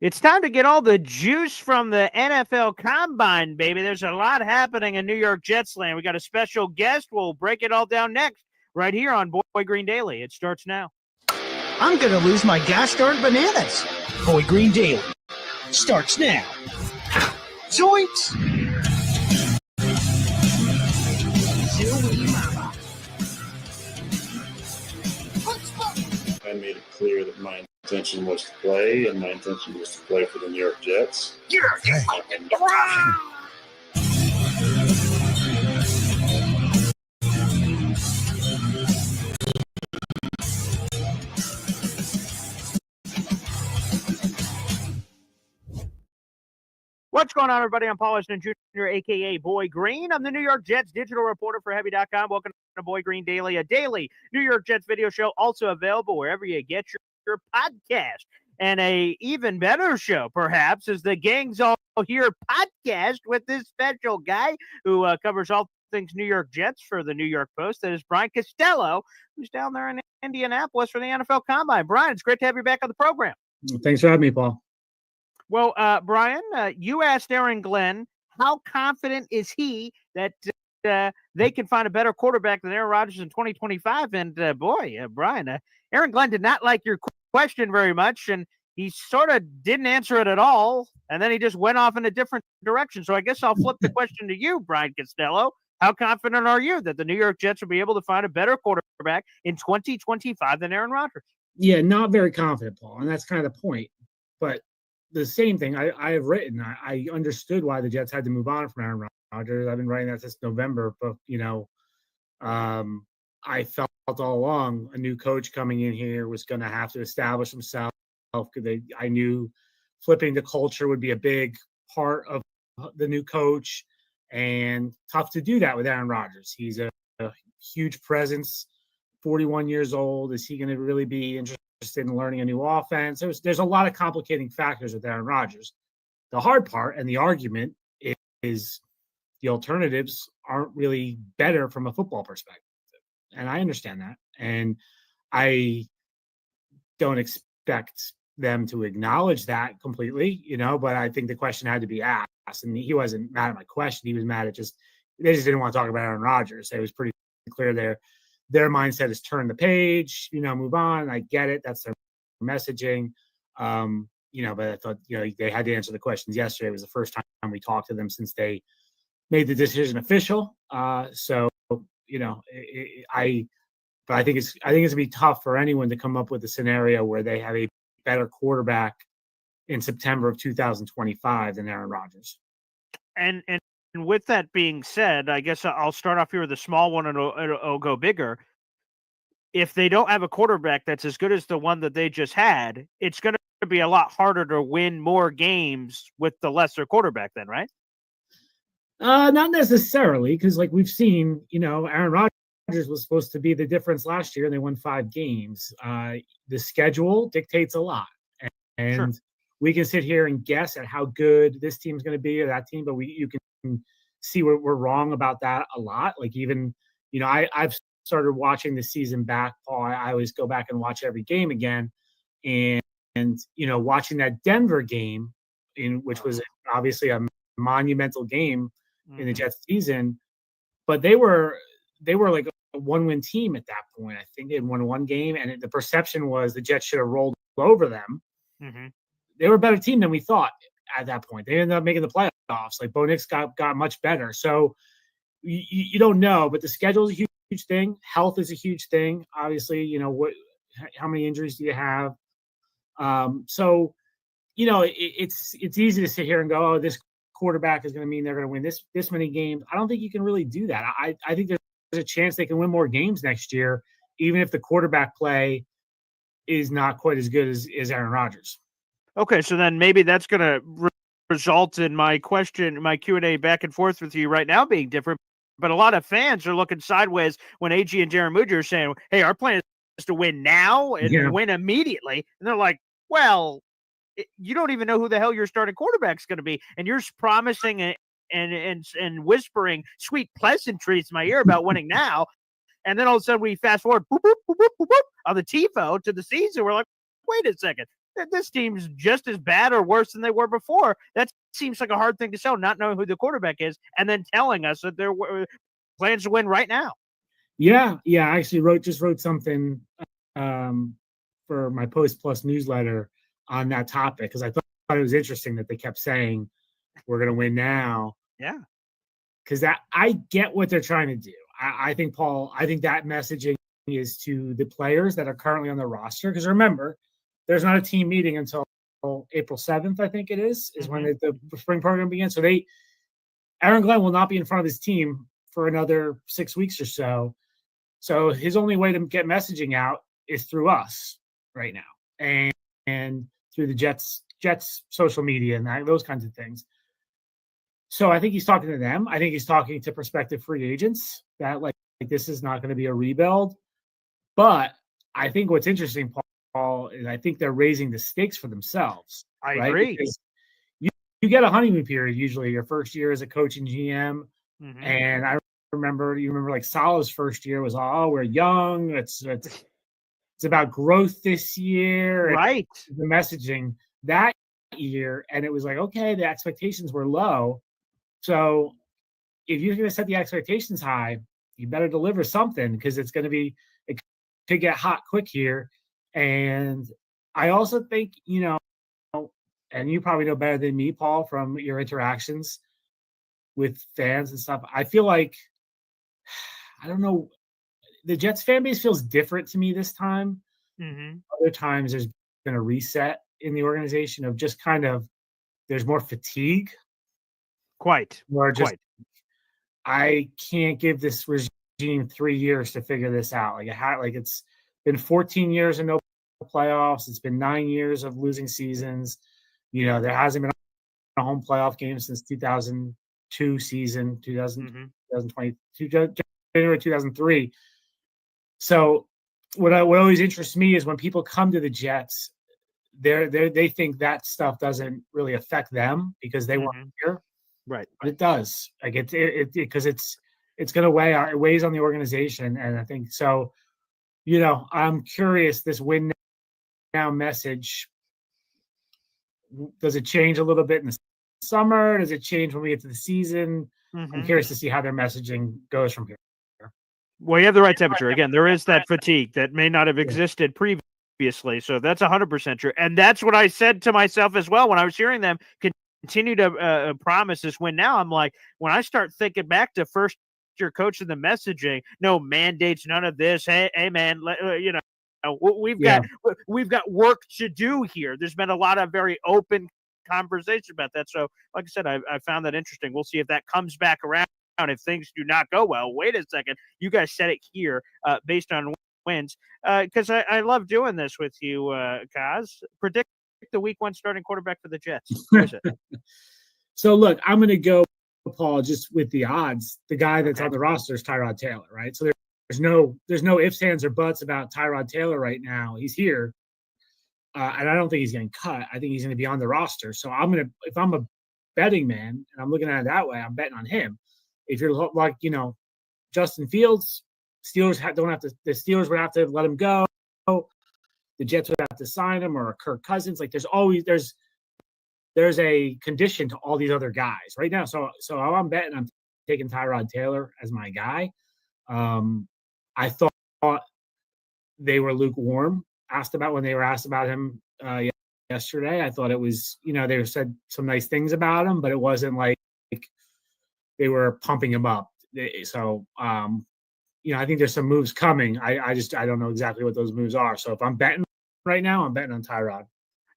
It's time to get all the juice from the NFL Combine, baby. There's a lot happening in New York Jets land. We got a special guest. We'll break it all down next, right here on Boy Green Daily. It starts now. I'm going to lose my gosh darn bananas. Boy Green Daily starts now. Zoinks! I made it clear that my intention was to play, and my intention was to play for the New York Jets. What's going on, everybody? I'm Paul Washington Jr., a.k.a. Boy Green. I'm the New York Jets digital reporter for Heavy.com. Welcome to Boy Green Daily, a daily New York Jets video show, also available wherever you get your podcast. And a even better show, perhaps, is the Gangs All Here podcast with this special guy who covers all things New York Jets for the New York Post. That is Brian Costello, who's down there in Indianapolis for the NFL Combine. Brian, it's great to have you back on the program. Thanks for having me, Paul. Well, Brian, you asked Aaron Glenn, how confident is he that they can find a better quarterback than Aaron Rodgers in 2025? And Brian, Aaron Glenn did not like your question very much, and he sort of didn't answer it at all, and then he just went off in a different direction. So I guess I'll flip the question to you, Brian Costello. How confident are you that the New York Jets will be able to find a better quarterback in 2025 than Aaron Rodgers? Yeah, not very confident, Paul, and that's kind of the point. But the same thing I have written. I understood why the Jets had to move on from Aaron Rodgers. I've been writing that since November, but I felt all along a new coach coming in here was going to have to establish himself. I knew flipping the culture would be a big part of the new coach, and tough to do that with Aaron Rodgers. He's a huge presence, 41 years old. Is he going to really be interested in learning a new offense? There's a lot of complicating factors with Aaron Rodgers. The hard part and the argument is the alternatives aren't really better from a football perspective. And I understand that. And I don't expect them to acknowledge that completely, but I think the question had to be asked. And he wasn't mad at my question. He was mad at they just didn't want to talk about Aaron Rodgers. It was pretty clear their mindset is turn the page, move on. I get it. That's their messaging. But I thought, they had to answer the questions yesterday. It was the first time we talked to them since they made the decision official. I think it's gonna be tough for anyone to come up with a scenario where they have a better quarterback in September of 2025 than Aaron Rodgers. And with that being said, I guess I'll start off here with a small one and it'll go bigger. If they don't have a quarterback that's as good as the one that they just had, it's going to be a lot harder to win more games with the lesser quarterback then, right? Not necessarily, because like we've seen, Aaron Rodgers was supposed to be the difference last year and they won 5 games. The schedule dictates a lot. And sure, we can sit here and guess at how good this team's going to be or that team, but you can see we're wrong about that a lot. Like even, I've started watching the season back, Paul. I always go back and watch every game again. And watching that Denver game, which was obviously a monumental game in the Jets season, but they were like a 1-win team at that point. I think they had won 1 game, and the perception was the Jets should have rolled over them. Mm-hmm. They were a better team than we thought at that point. They ended up making the playoffs. Like Bo Nix got much better. So you don't know, but the schedule is a huge thing. Health is a huge thing. Obviously, how many injuries do you have? It's easy to sit here and go, oh, this quarterback is going to mean they're going to win this many games. I don't think you can really do that. I think there's a chance they can win more games next year, even if the quarterback play is not quite as good as Aaron Rodgers. Okay, so then maybe that's going to result in my Q&A back and forth with you right now being different. But a lot of fans are looking sideways when AG and Jaron Mujer are saying, hey, our plan is to win now and win immediately. And they're like, well, you don't even know who the hell your starting quarterback's going to be. And you're promising and whispering sweet pleasantries in my ear about winning now. And then all of a sudden we fast forward boop, boop, boop, boop, boop, on the TiVo to the season. We're like, wait a second. this team's just as bad or worse than they were before. That seems like a hard thing to sell, not knowing who the quarterback is, and then telling us that there were plans to win right now. Yeah. I actually wrote something for my Post Plus newsletter on that topic because I thought it was interesting that they kept saying we're going to win now. Yeah, because I get what they're trying to do. I think that messaging is to the players that are currently on the roster. Because remember, there's not a team meeting until April 7th, I think it is when the spring program begins. So Aaron Glenn will not be in front of his team for another 6 weeks or so. So his only way to get messaging out is through us right now and through the Jets social media and those kinds of things. So I think he's talking to them. I think he's talking to prospective free agents that like this is not going to be a rebuild. But I think what's interesting, Paul, is I think they're raising the stakes for themselves. I agree. Because you get a honeymoon period usually your first year as a coach and GM. And I remember like Salah's first year was, we're young. It's about growth this year. Right. The messaging that year. And it was like, okay, the expectations were low. So if you're going to set the expectations high, you better deliver something because it could get hot quick here. And I also think, and you probably know better than me, Paul, from your interactions with fans and stuff. I feel like, I don't know, the Jets fan base feels different to me this time. Other times there's been a reset in the organization of just kind of, there's more fatigue. Quite. I can't give this regime 3 years to figure this out. It's been 14 years and no playoffs. It's been 9 years of losing seasons. There hasn't been a home playoff game since 2002 season, 2020, January 2003. So what always interests me is when people come to the Jets, they think that stuff doesn't really affect them because they weren't here. Right. But it does. Like because it's going to it weighs on the organization. And I think so, I'm curious, this win now message, does it change a little bit in the summer? Does it change when we get to the season? I'm curious to see how their messaging goes from here. Well, you have the right temperature. Again, there is that fatigue that may not have existed previously. So that's 100% true. And that's what I said to myself as well when I was hearing them continue to promise this win now. I'm like, when I start thinking back to first year coach and the messaging, no mandates, none of this. Hey man, we've got work to do here. There's been a lot of very open conversation about that. So like I said, I found that interesting. We'll see if that comes back around. If things do not go well, wait a second. You guys said it here based on wins. Because I love doing this with you, Kaz. Predict the week 1 starting quarterback for the Jets. Who is it? So look, I'm going to go, Paul, just with the odds. The guy that's on the roster is Tyrod Taylor, right? So there's no ifs, ands, or buts about Tyrod Taylor right now. He's here, and I don't think he's getting cut. I think he's going to be on the roster. So if I'm a betting man and I'm looking at it that way, I'm betting on him. If you're like, Justin Fields, the Steelers would have to let him go. The Jets would have to sign him, or Kirk Cousins. Like there's a condition to all these other guys right now. So I'm betting I'm taking Tyrod Taylor as my guy. I thought they were lukewarm when they were asked about him yesterday. I thought it was, they said some nice things about him, but it wasn't like they were pumping him up. So, I think there's some moves coming. I don't know exactly what those moves are. So if I'm betting right now, I'm betting on Tyrod.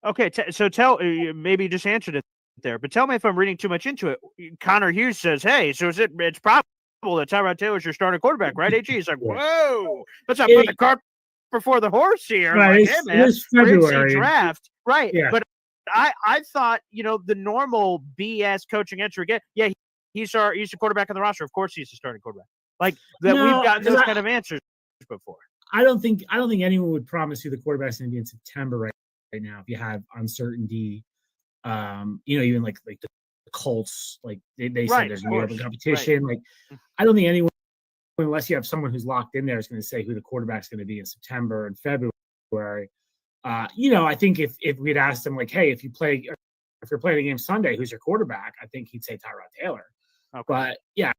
Okay. So maybe you just answered it there, but tell me if I'm reading too much into it. Connor Hughes says, hey, so it's probable that Tyrod Taylor's your starting quarterback, right? AG is like, whoa, let's not put the cart before the horse here. Right, like, hey, man, it's February. Draft. Right. Yeah. But I thought, the normal BS coaching answer again. Yeah. He's the quarterback on the roster. Of course, he's the starting quarterback. Like that, we've gotten those kind of answers before. I don't think anyone would promise you the quarterback's going to be in September right now if you have uncertainty. Even like the Colts, like they said there's no open competition. Right. Like I don't think anyone, unless you have someone who's locked in there, is going to say who the quarterback's going to be in September and February. I think if we'd asked him like, hey, if you're playing a game Sunday, who's your quarterback? I think he'd say Tyrod Taylor. Okay. But yeah,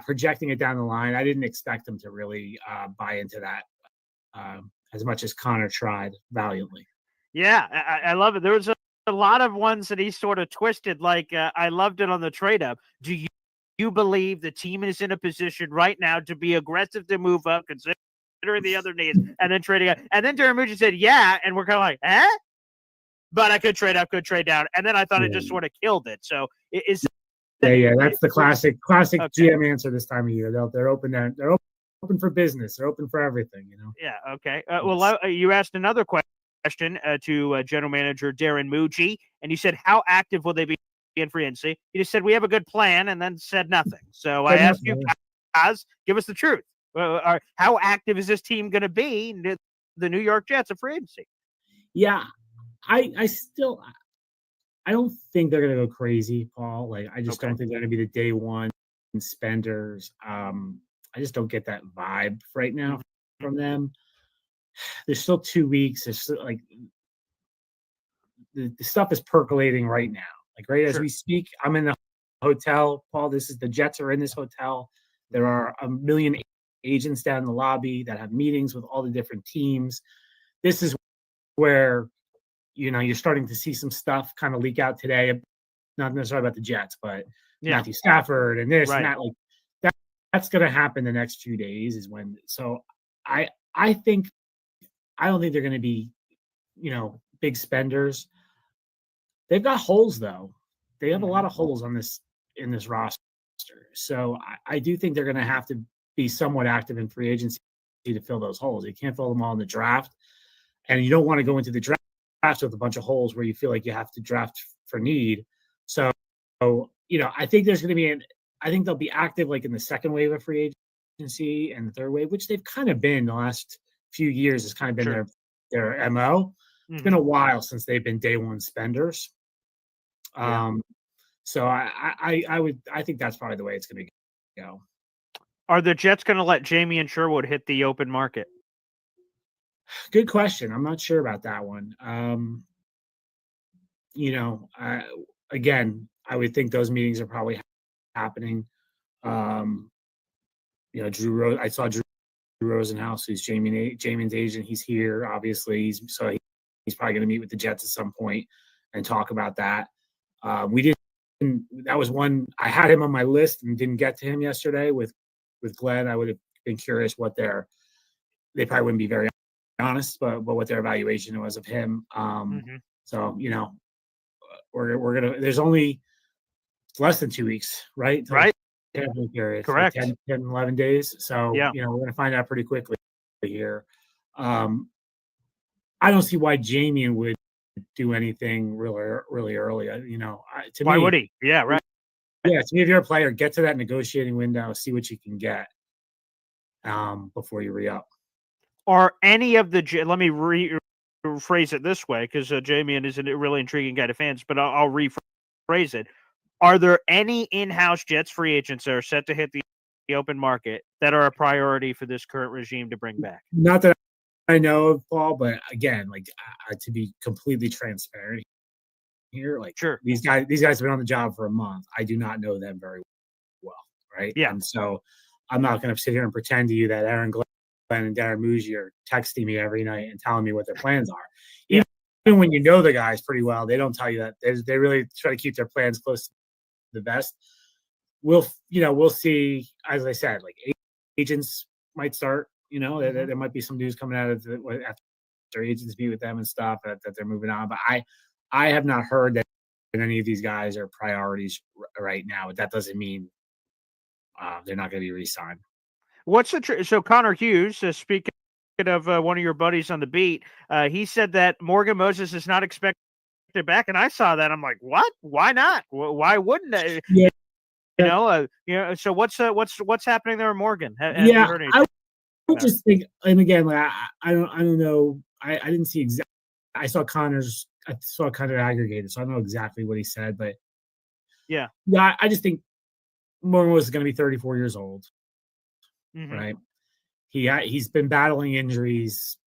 projecting it down the line, I didn't expect him to really buy into that as much as Connor tried valiantly. Yeah, I love it. There was a lot of ones that he sort of twisted. Like I loved it on the trade up. Do you believe the team is in a position right now to be aggressive to move up, considering the other needs, and then trading up? And then Daramuji said, yeah, and we're kind of like, but I could trade up, could trade down, and then I thought it just sort of killed it. So is yeah, that's the classic okay. GM answer this time of year. They're open there. They're open for business. They're open for everything. Yeah. Okay. Well, you asked another question to General Manager Darren Muji, and you said, how active will they be in free agency? He just said, we have a good plan, and then said nothing. So I asked you guys, give us the truth. How active is this team going to be, the New York Jets, of free agency? Yeah, I don't think they're going to go crazy, Paul. Like, I just don't think they're going to be the day one spenders. I just don't get that vibe right now from them. There's still 2 weeks. There's still, like, the stuff is percolating right now. Like, right as we speak, I'm in the hotel, Paul. The Jets are in this hotel. There are a million agents down in the lobby that have meetings with all the different teams. This is where, you're starting to see some stuff kind of leak out today. Not necessarily about the Jets, but Matthew Stafford and this and that. Like, that's going to happen the next few days is when. So I don't think they're going to be, big spenders. They've got holes though. They have a lot of holes in this roster. So I do think they're going to have to be somewhat active in free agency to fill those holes. You can't fill them all in the draft, and you don't want to go into the draft with a bunch of holes where you feel like you have to draft for need. So, I think there's going to be I think they'll be active like in the second wave of free agency and the third wave, which they've kind of been the last few years. Has kind of been their MO. It's been a while since they've been day one spenders. So I think that's probably the way it's going to go. Are the Jets going to let Jamie and Sherwood hit the open market? Good question. I'm not sure about that one. Again, I would think those meetings are probably happening. Drew Rose. I saw Drew Rosenhaus, who's Jamin's agent. He's here, obviously. He's probably going to meet with the Jets at some point and talk about that. We didn't. That was one I had him on my list and didn't get to him yesterday with Glenn. I would have been curious what they probably wouldn't be very honest, but what their evaluation was of him. So we're gonna. There's only less than 2 weeks, right? Right. Period. Correct. Like 10, 11 days. So yeah, we're gonna find out pretty quickly here. I don't see why Jamie would do anything really early. Why would he? Yeah, right. Yeah, to me, if you're a player, get to that negotiating window, see what you can get before you re-up. Are any of the let me rephrase it this way, because Jamie is a really intriguing guy to fans, but I'll rephrase it. Are there any in-house Jets free agents that are set to hit the open market that are a priority for this current regime to bring back? Not that I know of, Paul, but again, like to be completely transparent here, like these guys have been on the job for a month. I do not know them very well, right? Yeah. And so I'm not going to sit here and pretend to you that Aaron Glenn and Darren Muji are texting me every night and telling me what their plans are. Even when you know the guys pretty well, they don't tell you that. They really try to keep their plans close to the vest. We'll see. As I said, like agents might start. There might be some news coming out of after agents meet with them and stuff that they're moving on. But I have not heard that any of these guys are priorities right now. But that doesn't mean they're not going to be re-signed. What's the so Connor Hughes, speaking of one of your buddies on the beat, he said that Morgan Moses is not expected back, and I saw that. I'm like, what? Why not? Why wouldn't they? Yeah. So what's happening there, Morgan? Have you heard anything? I would just think, and again, like, I don't know. I didn't see exactly. I saw Connor aggregated, so I don't know exactly what he said, but yeah. I just think Morgan was going to be 34 years old, right? He's been battling injuries,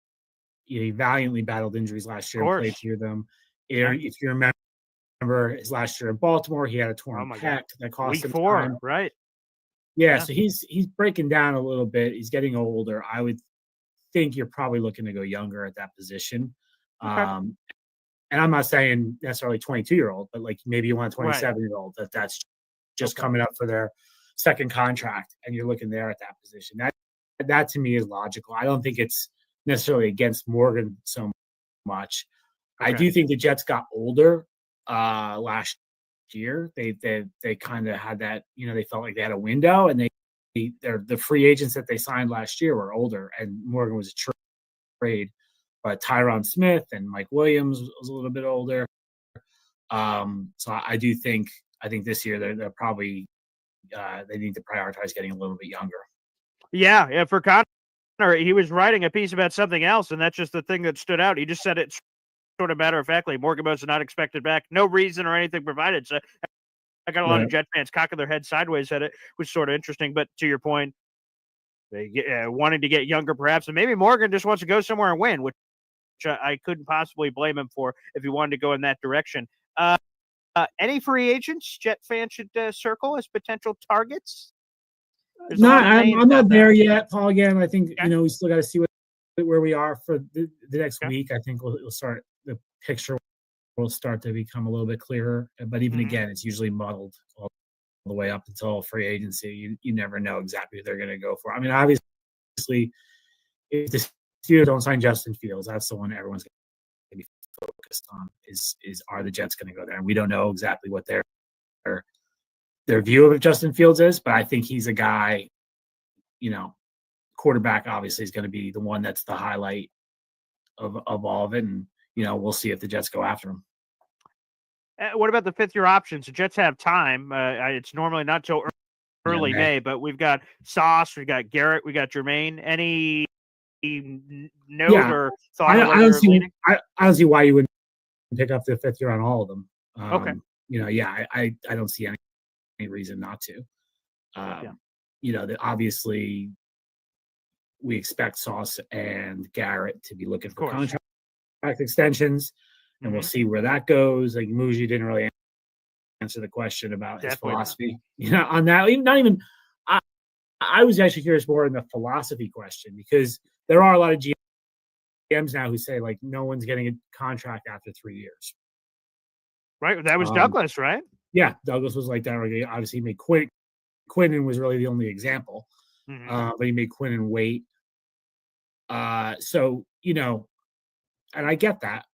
he valiantly battled injuries last year and played through them. If you remember his last year in Baltimore, he had a torn pec that cost him time. Right? Yeah, so he's breaking down a little bit. He's getting older. I would think you're probably looking to go younger at that position. And I'm not saying necessarily 22-year-old, but like maybe you want a 27-year-old that's just coming up for their second contract, and you're looking there at that position. That to me is logical. I don't think it's necessarily against Morgan so much. I do think the Jets got older last year. They kind of had that, they felt like they had a window, and the free agents that they signed last year were older, and Morgan was a trade. But Tyron Smith and Mike Williams was a little bit older. So I think this year they're probably they need to prioritize getting a little bit younger. Yeah. For Connor, he was writing a piece about something else, and that's just the thing that stood out. He just said it sort of matter-of-factly. Morgan Bosa not expected back. No reason or anything provided. So I got a lot of Jet fans cocking their head sideways at it, which is sort of interesting. But to your point, they wanting to get younger perhaps, and maybe Morgan just wants to go somewhere and win, which I couldn't possibly blame him for if he wanted to go in that direction. Any free agents Jet fans should circle as potential targets? I'm not there yet, Paul. Again, I think we still got to see where we are for the next week. I think we'll start, the picture will start to become a little bit clearer. But even again, it's usually muddled all the way up until free agency. You never know exactly who they're going to go for. I mean, obviously, if the Steelers don't sign Justin Fields, that's the one everyone's going to be focused on. Is are the Jets going to go there? And we don't know exactly what their view of Justin Fields is, but I think he's a guy, quarterback obviously is going to be the one that's the highlight of all of it. And, we'll see if the Jets go after him. What about the fifth-year options? The Jets have time. It's normally not till early May, but we've got Sauce, we've got Garrett, we got Jermaine. Any note or thought? I don't see why you wouldn't pick up the fifth year on all of them. I don't see any reason not to. Obviously we expect Sauce and Garrett to be looking for contract extensions, and we'll see where that goes. Like Muji didn't really answer the question about his philosophy, on that. I was actually curious more in the philosophy question, because there are a lot of GMs now who say like no one's getting a contract after 3 years. Right. That was Douglas, right? Yeah. Douglas was like that. Obviously he made Quinnen was really the only example, but he made Quinnen wait. And I get that.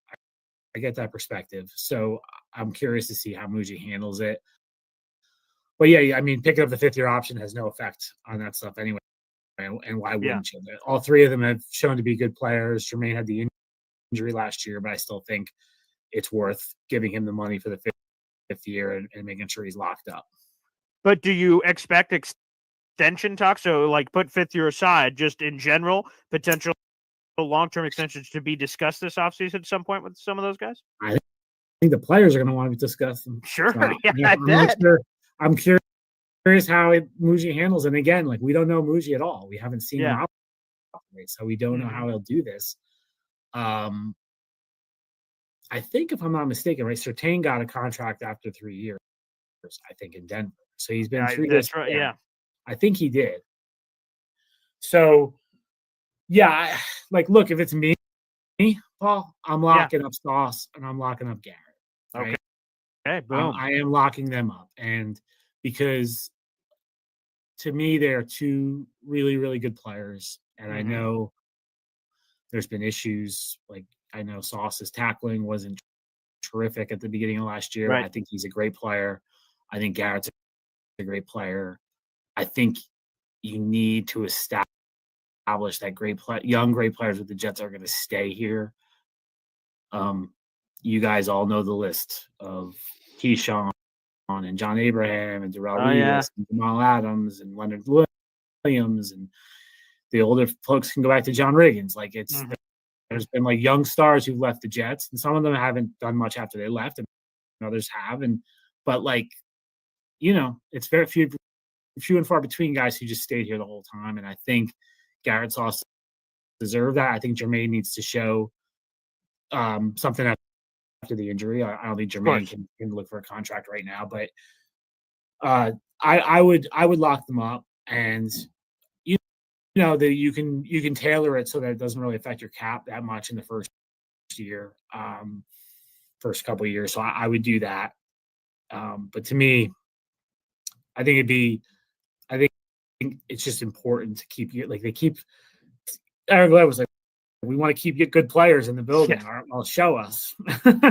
I get that perspective. So I'm curious to see how Muji handles it. But yeah, I mean, picking up the fifth-year option has no effect on that stuff anyway. And why wouldn't you? All three of them have shown to be good players. Jermaine had the injury last year, but I still think it's worth giving him the money for the fifth year and making sure he's locked up. But do you expect extension talks? So, like, put fifth year aside, just in general, potential long-term extensions to be discussed this offseason at some point with some of those guys? I think the players are going to want to discuss them. Sure. So, I bet. I'm curious how Muji handles it. And again, like, we don't know Muji at all. We haven't seen him operate, so we don't know how he'll do this. I think, if I'm not mistaken, right, Surtain got a contract after 3 years, I think, in Denver. So he's been 3 years. That's right, yeah. I think he did. So, yeah, look, if it's me, Paul, I'm locking up Sauce and I'm locking up Garrett. Right? Okay, boom. I am locking them up. And because to me, they're two really, really good players. And I know there's been issues. Like, I know Sauce's tackling wasn't terrific at the beginning of last year. Right. I think he's a great player. I think Garrett's a great player. I think you need to establish that young great players with the Jets are going to stay here. You guys all know the list of Keyshawn and John Abraham and Darrell Revis and Jamal Adams and Leonard Williams, and the older folks can go back to John Riggins. Like, it's there's been like young stars who've left the Jets, and some of them haven't done much after they left, and others have. But it's very few and far between guys who just stayed here the whole time. And I think Garrett Sauce deserve that. I think Jermaine needs to show something after the injury. I don't think Jermaine can look for a contract right now, but I would lock them up, and you know that you can tailor it so that it doesn't really affect your cap that much in the first year, first couple of years. So I would do that. But to me, I think it's just important to keep you, like they keep. Eric Gleb was like, we want to keep good players in the building. Yeah. I'll show us,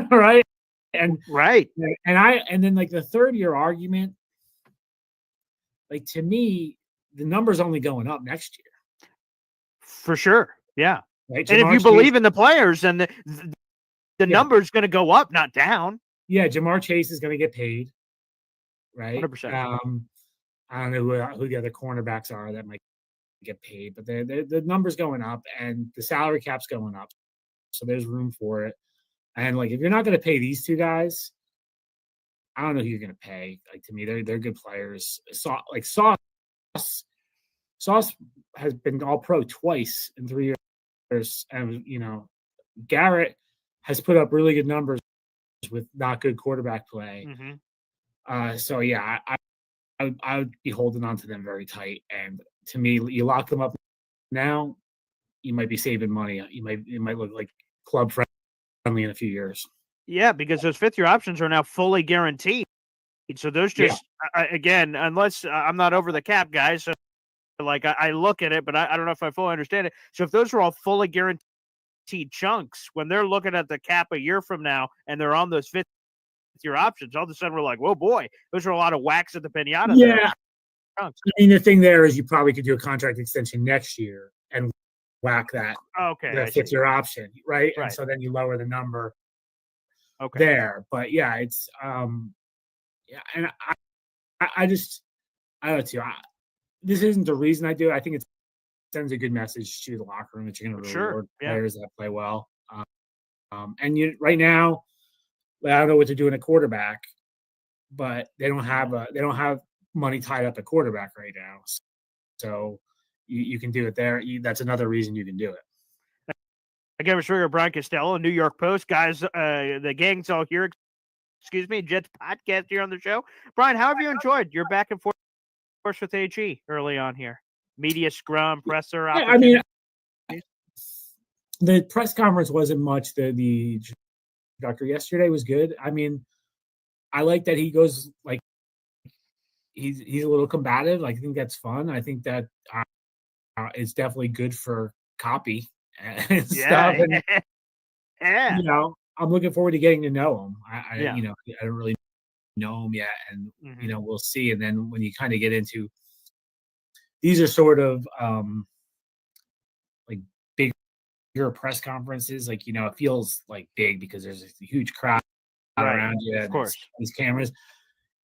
right? And then like the third year argument, like to me, the number's only going up next year. For sure. Yeah. Right. And if you believe in the players, then the number's going to go up, not down. Yeah. Jamar Chase is going to get paid. Right. 100%. I don't know who the other cornerbacks are that might get paid, but the number's going up and the salary cap's going up. So there's room for it. And like, if you're not going to pay these two guys, I don't know who you're going to pay. Like, to me, they're good players. Sauce has been all pro twice in 3 years. And, you know, Garrett has put up really good numbers with not good quarterback play. Mm-hmm. So yeah, I would be holding on to them very tight. And to me, you lock them up now, you might be saving money. It might look like club friendly in a few years. Yeah, because those fifth-year options are now fully guaranteed. So those just again, unless I'm not over the cap, guys. So like I look at it, but I don't know if I fully understand it. So if those are all fully guaranteed chunks, when they're looking at the cap a year from now and they're on those fifth-year options, all of a sudden we're like, whoa, boy, those are a lot of wax at the pinata. Yeah. I mean, the thing there is you probably could do a contract extension next year and whack that. Okay. The fifth-year option, right? Right. And so then you lower the number. Okay. There, but yeah, it's yeah, and I don't know too. This isn't the reason I do it. I think it sends a good message to the locker room that you're going to reward players that play well. And right now, I don't know what to do in a quarterback, but they don't have money tied up at quarterback right now. So you can do it there. That's another reason you can do it. Again, we're Brian Costello, New York Post. Guys, the gang's all here. Excuse me, Jets podcast here on the show. Brian, how have you enjoyed your back and forth with AG early on here? Media scrum, presser. Yeah, I mean, the press conference wasn't much. The doctor yesterday was good. I mean, I like that he goes like he's a little combative. I think that's fun. I think that it's definitely good for copy and stuff. And, yeah. You know, I'm looking forward to getting to know him. I you know, I don't really know him yet, and you know, we'll see. And then when you kind of get into these are sort of like bigger press conferences, like, you know, it feels like big because there's a huge crowd around you. Of course, these cameras.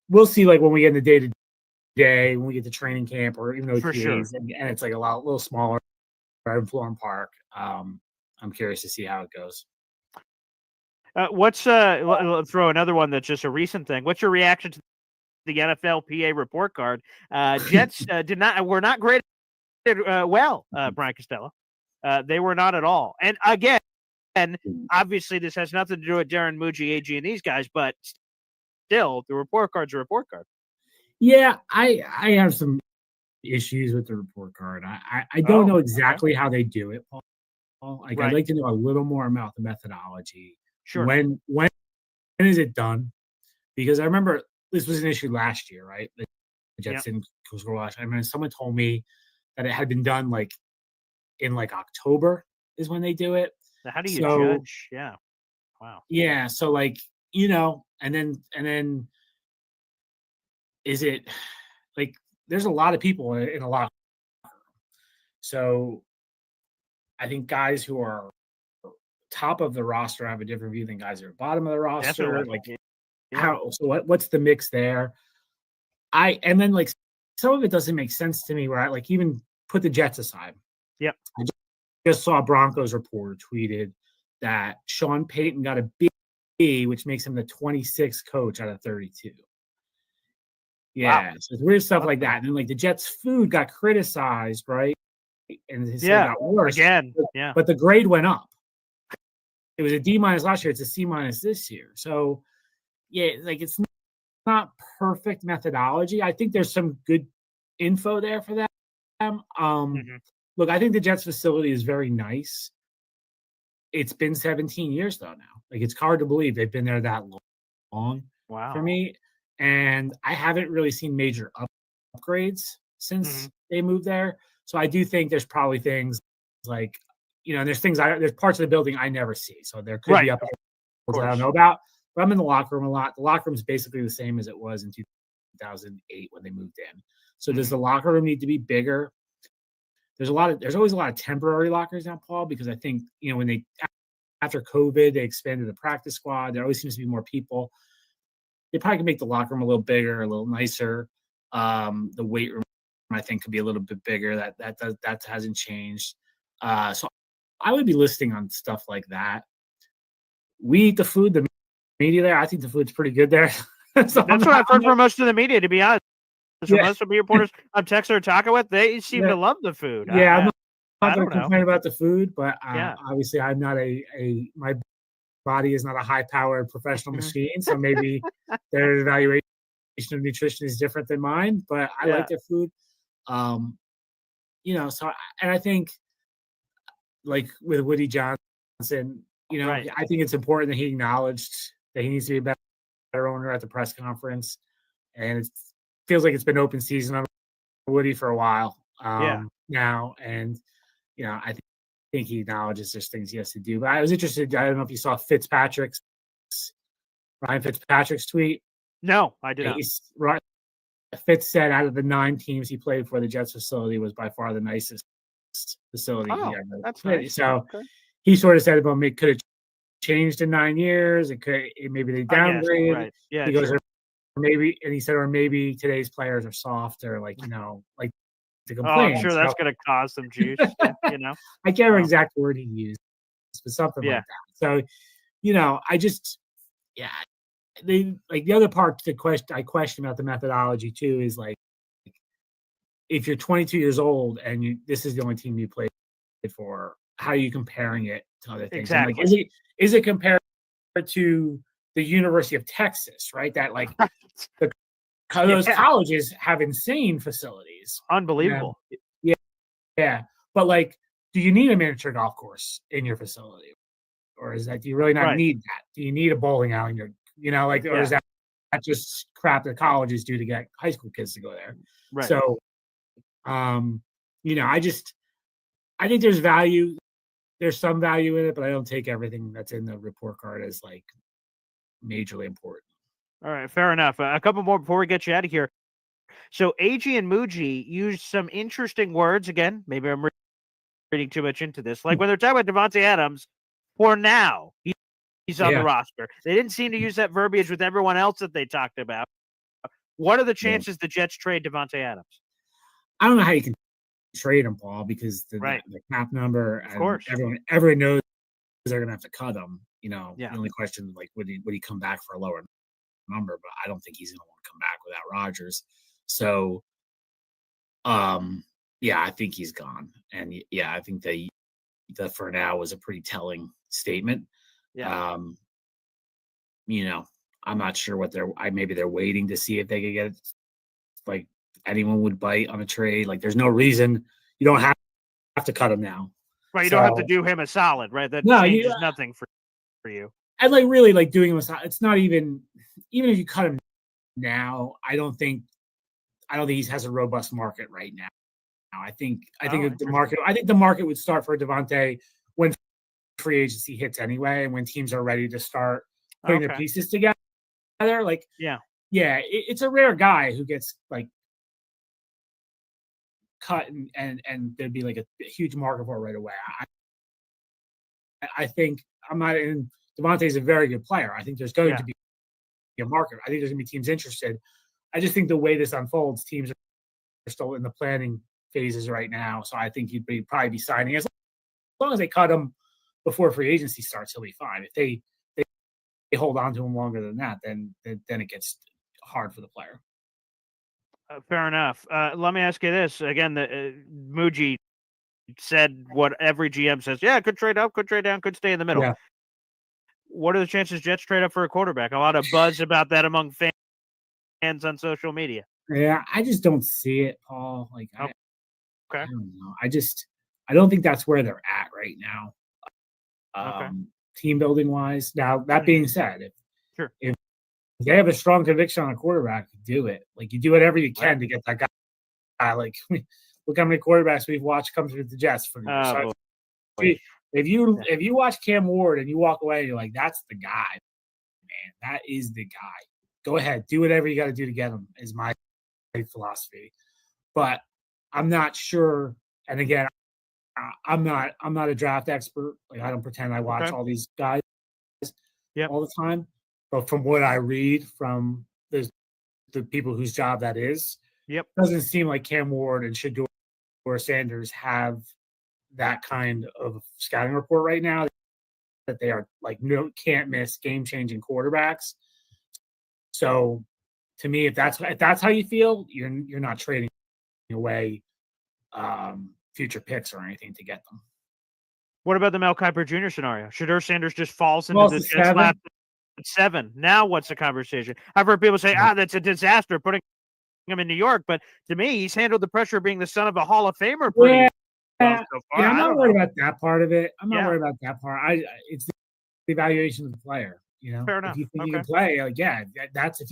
We'll see, like when we get in the day to day, when we get to training camp, or even though and it's like a little smaller in Florham Park. I'm curious to see how it goes. Let's throw another one that's just a recent thing. What's your reaction to the NFLPA report card? Jets were not graded well, Brian Costello. They were not at all. And again, obviously this has nothing to do with Darren Muji, AG, and these guys, but still, the report card's a report card. Yeah, I have some issues with the report card. I don't know exactly how they do it, Paul. Like, I'd like to know a little more about the methodology. Sure. When is it done? Because I remember this was an issue last year, right? The Jets didn't score last year. I mean, someone told me that it had been done like in like October is when they do it. Now, how do you judge? Yeah. Wow. Yeah. So like, you know, and then is it like there's a lot of people in a lot. So I think guys who are top of the roster have a different view than guys who are bottom of the roster. Definitely. Like what's the mix there? And then like some of it doesn't make sense to me where I like even put the Jets aside. Yep. I just saw a Broncos reporter tweeted that Sean Payton got a B, which makes him the 26th coach out of 32. Yeah. Wow. So it's weird stuff like that. And then like the Jets food got criticized, right? and his thing got worse. Again, but the grade went up. It was a D- last year. It's a C- this year. So, yeah, like it's not perfect methodology. I think there's some good info there for them. Look, I think the Jets facility is very nice. It's been 17 years though now. Like it's hard to believe they've been there that long. Wow. For me, and I haven't really seen major upgrades since they moved there. So I do think there's probably things like, there's parts of the building I never see. So there could be upgrades that I don't know about. But I'm in the locker room a lot. The locker room is basically the same as it was in 2008 when they moved in. So does the locker room need to be bigger? There's always a lot of temporary lockers now, Paul, because I think, when after COVID, they expanded the practice squad. There always seems to be more people. They probably can make the locker room a little bigger, a little nicer. The weight room, I think, could be a little bit bigger. That hasn't changed. So I would be listing on stuff like that. We eat the food, the media there. I think the food's pretty good there. So that's what I've heard from most of the media, to be honest. So most of the reporters I'm texting or talking with, they seem to love the food. Yeah, I'm not going to complain about the food, but obviously I'm not my body is not a high-powered professional machine, so maybe their evaluation of nutrition is different than mine, but I like their food. So, and I think, like with Woody Johnson, I think it's important that he acknowledged that he needs to be a better owner at the press conference, and it feels like it's been open season on Woody for a while now, and I think he acknowledges there's things he has to do. But I was interested. I don't know if you saw Ryan Fitzpatrick's tweet. No, I did not. Fitz said out of the 9 teams he played for, the Jets facility was by far the nicest facility he ever that's played. Nice. So he sort of said about it could have changed in 9 years. Maybe they downgraded. Right. Yeah. He goes, or maybe today's players are softer, like to complain. I'm sure that's going to cause some juice. I can't remember exact word he used, but something like that. So, I just, the other part I question about the methodology too is like, if you're 22 years old and this is the only team you played for, how are you comparing it to other things? Exactly. Like, is it compared to the University of Texas, right? That like those colleges have insane facilities. Unbelievable. Yeah. But like, do you need a miniature golf course in your facility? Or do you really not need that? Do you need a bowling alley in your, or is that just crap that colleges do to get high school kids to go there? Right. So, I think there's value. There's some value in it, but I don't take everything that's in the report card as like majorly important. All right, fair enough. A couple more before we get you out of here. So AG and Muji used some interesting words. Again, maybe I'm reading too much into this. Like when they're talking about Davante Adams, for now, he's on the roster. They didn't seem to use that verbiage with everyone else that they talked about. What are the chances the Jets trade Davante Adams? I don't know how you can trade him, Paul, because the cap number, of course, everyone knows they're going to have to cut him. The only question, like, would he come back for a lower number? But I don't think he's going to want to come back without Rodgers. So, I think he's gone. And I think that for now was a pretty telling statement. Yeah. I'm not sure what maybe they're waiting to see if they could get, like, anyone would bite on a trade. Like, there's no reason you don't have to cut him now. Right. You don't have to do him a solid, right? That changes nothing for you. And like really like doing him a solid, it's not even if you cut him now, I don't think he has a robust market right now. I think the market would start for Davante when free agency hits anyway, and when teams are ready to start putting the pieces together. Like, it's a rare guy who gets like cut and there'd be like a huge market for it right away. I think Davante is a very good player. I think there's going to be a market. I think there's going to be teams interested. I just think the way this unfolds, teams are still in the planning phases right now. So I think he'd probably be signing as long as they cut him before free agency starts. He'll be fine. If they hold on to him longer than that, then it gets hard for the player. Fair enough. Let me ask you this again: the Muji said what every GM says. Yeah, could trade up, could trade down, could stay in the middle. Yeah. What are the chances Jets trade up for a quarterback? A lot of buzz about that among fans on social media. Yeah, I just don't see it, Paul. Like, Okay. I don't know. I don't think that's where they're at right now. Okay. Team building wise. Now, that being said, Sure. if they have a strong conviction on a quarterback, do it. Like, you do whatever you can to get that guy. Like, look how many quarterbacks we've watched come through the Jets for the year. So if you watch Cam Ward and you walk away, you're like, that's the guy, man. That is the guy. Go ahead, do whatever you got to do to get him. Is my philosophy. But I'm not sure. And again, I'm not a draft expert. Like, I don't pretend I watch all these guys all the time. But from what I read from the people whose job that is, doesn't seem like Cam Ward and Shedeur or Sanders have that kind of scouting report right now, that they are like can't miss game changing quarterbacks. So to me, if that's how you feel, you're not trading away future picks or anything to get them. What about the Mel Kiper Jr. scenario? Shedeur Sanders just falls into the Jets lap at 7. Now what's the conversation? I've heard people say, that's a disaster putting him in New York, but to me, he's handled the pressure of being the son of a Hall of Famer pretty well so far. I'm not worried about that part of it. I'm not worried about that part. It's the evaluation of the player. You know, fair enough. If you think you can play, like, that's if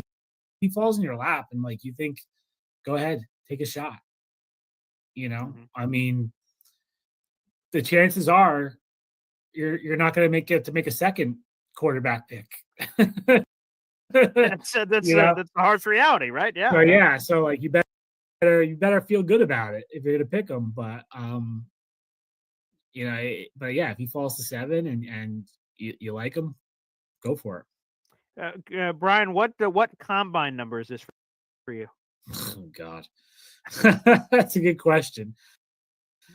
he falls in your lap and like you think, go ahead, take a shot. You know, I mean, the chances are you're not going to make a second quarterback pick. That's the harsh reality, right? Yeah. So so like you better feel good about it if you're going to pick him. But if he falls to 7 and you like him, go for it. Brian, what combine number is this for you? Oh God, that's a good question.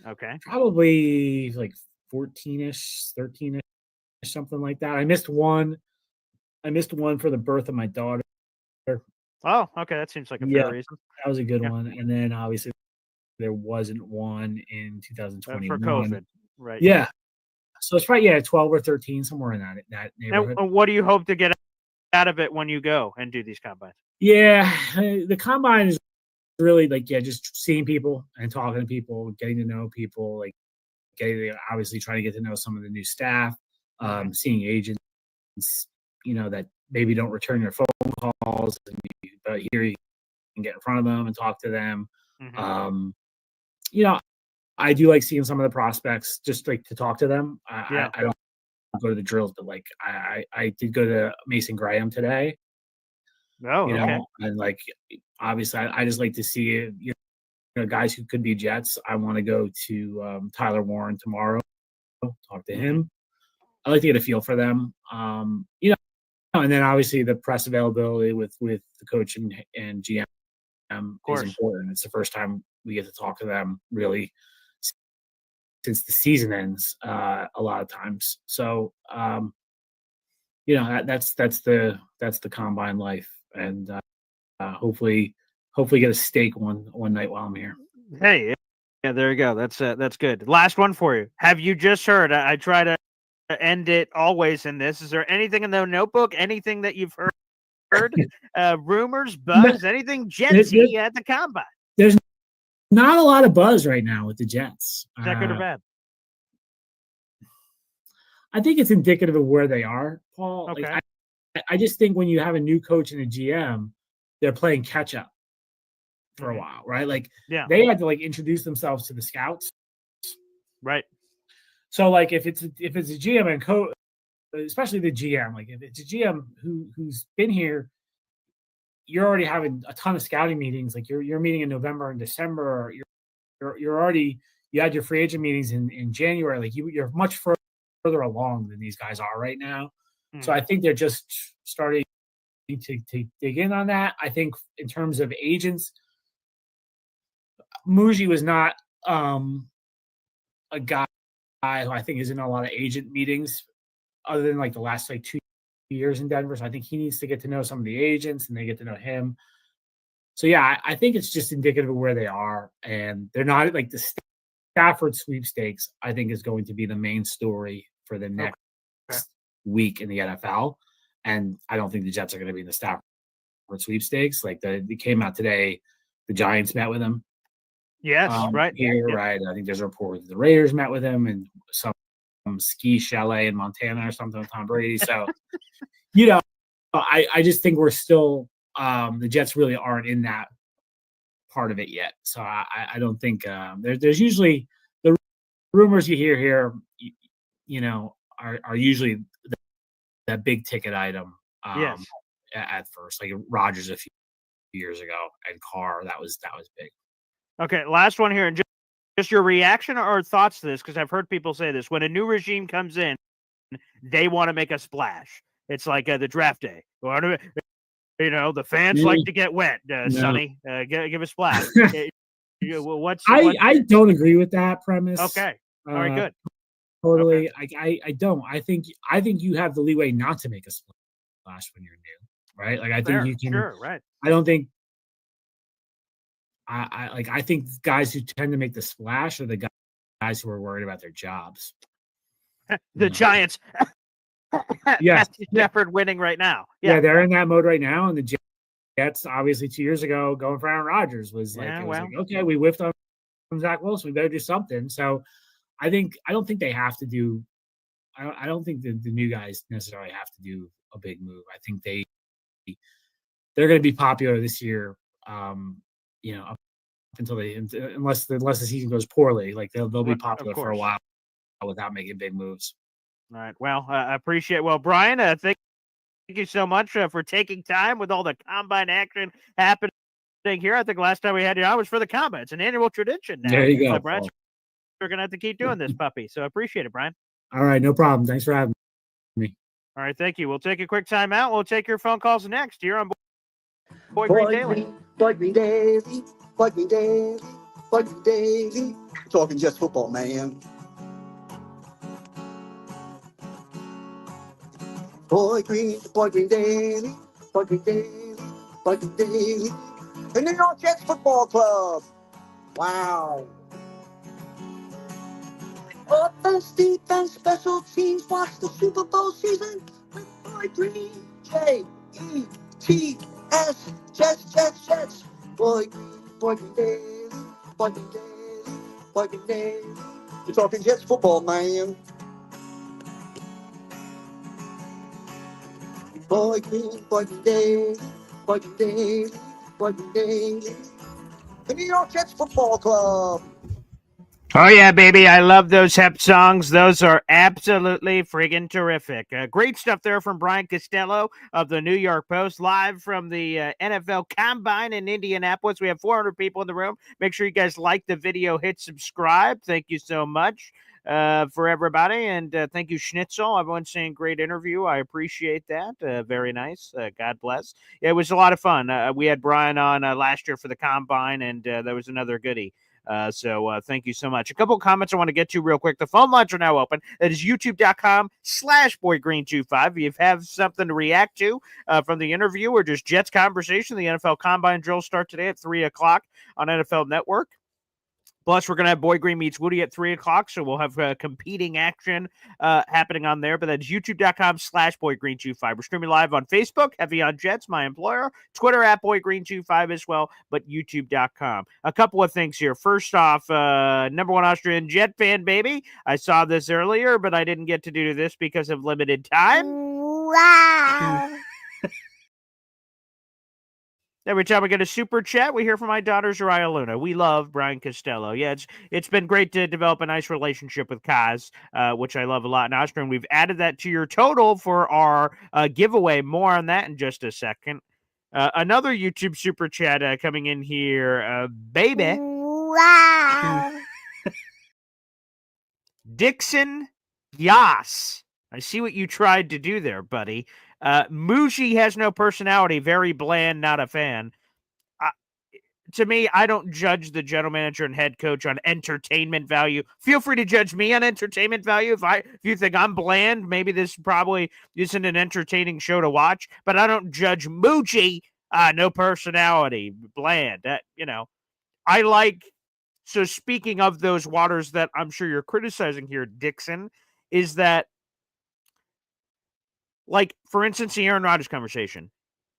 Okay, probably like 14ish, 13ish, something like that. I missed one for the birth of my daughter. Oh, okay, that seems like a fair reason. That was a good one. And then obviously there wasn't one in 2021 for COVID, right? Yeah. So it's probably 12 or 13, somewhere in that neighborhood. Now, what do you hope to get out of it when you go and do these combines? Yeah, the combine is really like just seeing people and talking to people, getting to know people, like obviously trying to get to know some of the new staff, seeing agents, that maybe don't return your phone calls, but here you can get in front of them and talk to them. I do like seeing some of the prospects, just like to talk to them. I don't go to the drills, but like I did go to Mason Graham today. Oh, okay. And like obviously I just like to see guys who could be Jets. I want to go to Tyler Warren tomorrow, talk to him. I like to get a feel for them. And then obviously the press availability with the coach and GM is important. It's the first time we get to talk to them really since the season ends a lot of times. So that's the combine life, and hopefully get a steak one night while I'm here. Hey, there you go. That's good. Last one for you. Have you just heard? I try to end it always in this. Is there anything in the notebook? Anything that you've heard? Rumors, buzz, anything Jetsy at the combine? There's not a lot of buzz right now with the Jets. Is that good or bad? I think it's indicative of where they are, Paul. Okay. Like, I just think when you have a new coach and a GM, they're playing catch up for a while, right? Like, they had to like introduce themselves to the scouts, right? So like if it's a GM and coach, especially the GM, like if it's a GM who's been here, you're already having a ton of scouting meetings. Like you're meeting in November and December. You're already, you had your free agent meetings in January. Like you're much further along than these guys are right now. So I think they're just starting to dig in on that. I think in terms of agents, Muji was not a guy who I think is in a lot of agent meetings other than like the last like 2 years in Denver. So I think he needs to get to know some of the agents and they get to know him. So yeah, I think it's just indicative of where they are, and they're not like the Stafford sweepstakes, I think, is going to be the main story for the next week in the NFL. And I don't think the Jets are going to be in the Stafford sweepstakes. Like they came out today, the Giants met with him. Yes, right. Here, yeah. right. I think there's a report that the Raiders met with him and some ski chalet in Montana or something with Tom Brady. So, I just think we're still the Jets really aren't in that part of it yet. So I don't think there's usually the rumors you hear here, are usually that big ticket item. Yes. At first, like Rodgers a few years ago and Carr, that was big. Okay, last one here, and just your reaction or thoughts to this, because I've heard people say this. When a new regime comes in, they want to make a splash. It's like the draft day. The fans like to get wet, Sonny. Give a splash. I don't agree with that premise. Okay. All right, good. Totally. Okay. I don't. I think you have the leeway not to make a splash when you're new, right? Like I think you can. Sure, right. I don't think. I think guys who tend to make the splash are the guys who are worried about their jobs. The Giants. Yes, Stafford winning right now. Yeah, they're in that mode right now, and the Jets obviously 2 years ago going for Aaron Rodgers was like, okay, we whiffed on Zach Wilson, we better do something. So I don't think they have to do. I don't think the new guys necessarily have to do a big move. I think they're going to be popular this year. Up until unless the season goes poorly, like they'll be popular for a while without making big moves. All right. Well, I appreciate. Well, Brian, thank you so much for taking time with all the combine action happening here. I think last time we had you on was for the combine. It's an annual tradition now. There you go, Brian. We're gonna have to keep doing this, puppy. So I appreciate it, Brian. All right, no problem. Thanks for having me. All right, thank you. We'll take a quick time out. We'll take your phone calls next here on Boy Green Daily. Boy Green Daily. Boy Green Daily. Boy Green Daily. Talking just football, man. Boy Green Daily. Boy Green Daily. Boy Green Daily. The New York Jets Football Club. Wow. Offense, defense, special teams. Watch the Super Bowl season with Boy Green. J-E-T-S. Jets. Boy Green Daily. Boy Green Daily. Boy Green Daily. You're talking Jets football, man. Boy Green Daily. Boy Green Daily. Boy Green Daily. The New York Jets Football Club. Oh, yeah, baby. I love those Hep songs. Those are absolutely friggin' terrific. Great stuff there from Brian Costello of the New York Post, live from the NFL Combine in Indianapolis. We have 400 people in the room. Make sure you guys like the video, hit subscribe. Thank you so much for everybody. And thank you, Schnitzel. Everyone's saying great interview. I appreciate that. Very nice. God bless. It was a lot of fun. We had Brian on last year for the Combine, and there was another goodie. So thank you so much. A couple of comments I want to get to real quick. The phone lines are now open. That is youtube.com/boygreen25. If you have something to react to from the interview or just Jets conversation, the NFL Combine drills start today at 3 o'clock on NFL Network. Plus, we're going to have Boy Green Meets Woody at 3 o'clock, so we'll have competing action happening on there. But that's youtube.com/BoyGreen25. We're streaming live on Facebook, Heavy on Jets, my employer, Twitter @BoyGreen25 as well, but youtube.com. A couple of things here. First off, number one Austrian Jet fan, baby. I saw this earlier, but I didn't get to do this because of limited time. Wow. Every time we get a super chat, we hear from my daughter, Zariah Luna. We love Brian Costello. Yeah, it's been great to develop a nice relationship with Kaz, which I love a lot in Austria. And we've added that to your total for our giveaway. More on that in just a second. Another YouTube super chat coming in here, baby. Wow. Dixon Yas. I see what you tried to do there, buddy. Muji has no personality, very bland, not a fan. To me, I don't judge the general manager and head coach on entertainment value. Feel free to judge me on entertainment value. If you think I'm bland, maybe this probably isn't an entertaining show to watch, but I don't judge Muji. No personality, bland. I like So speaking of those waters that I'm sure you're criticizing here, Dixon, is that, like, for instance, the Aaron Rodgers conversation.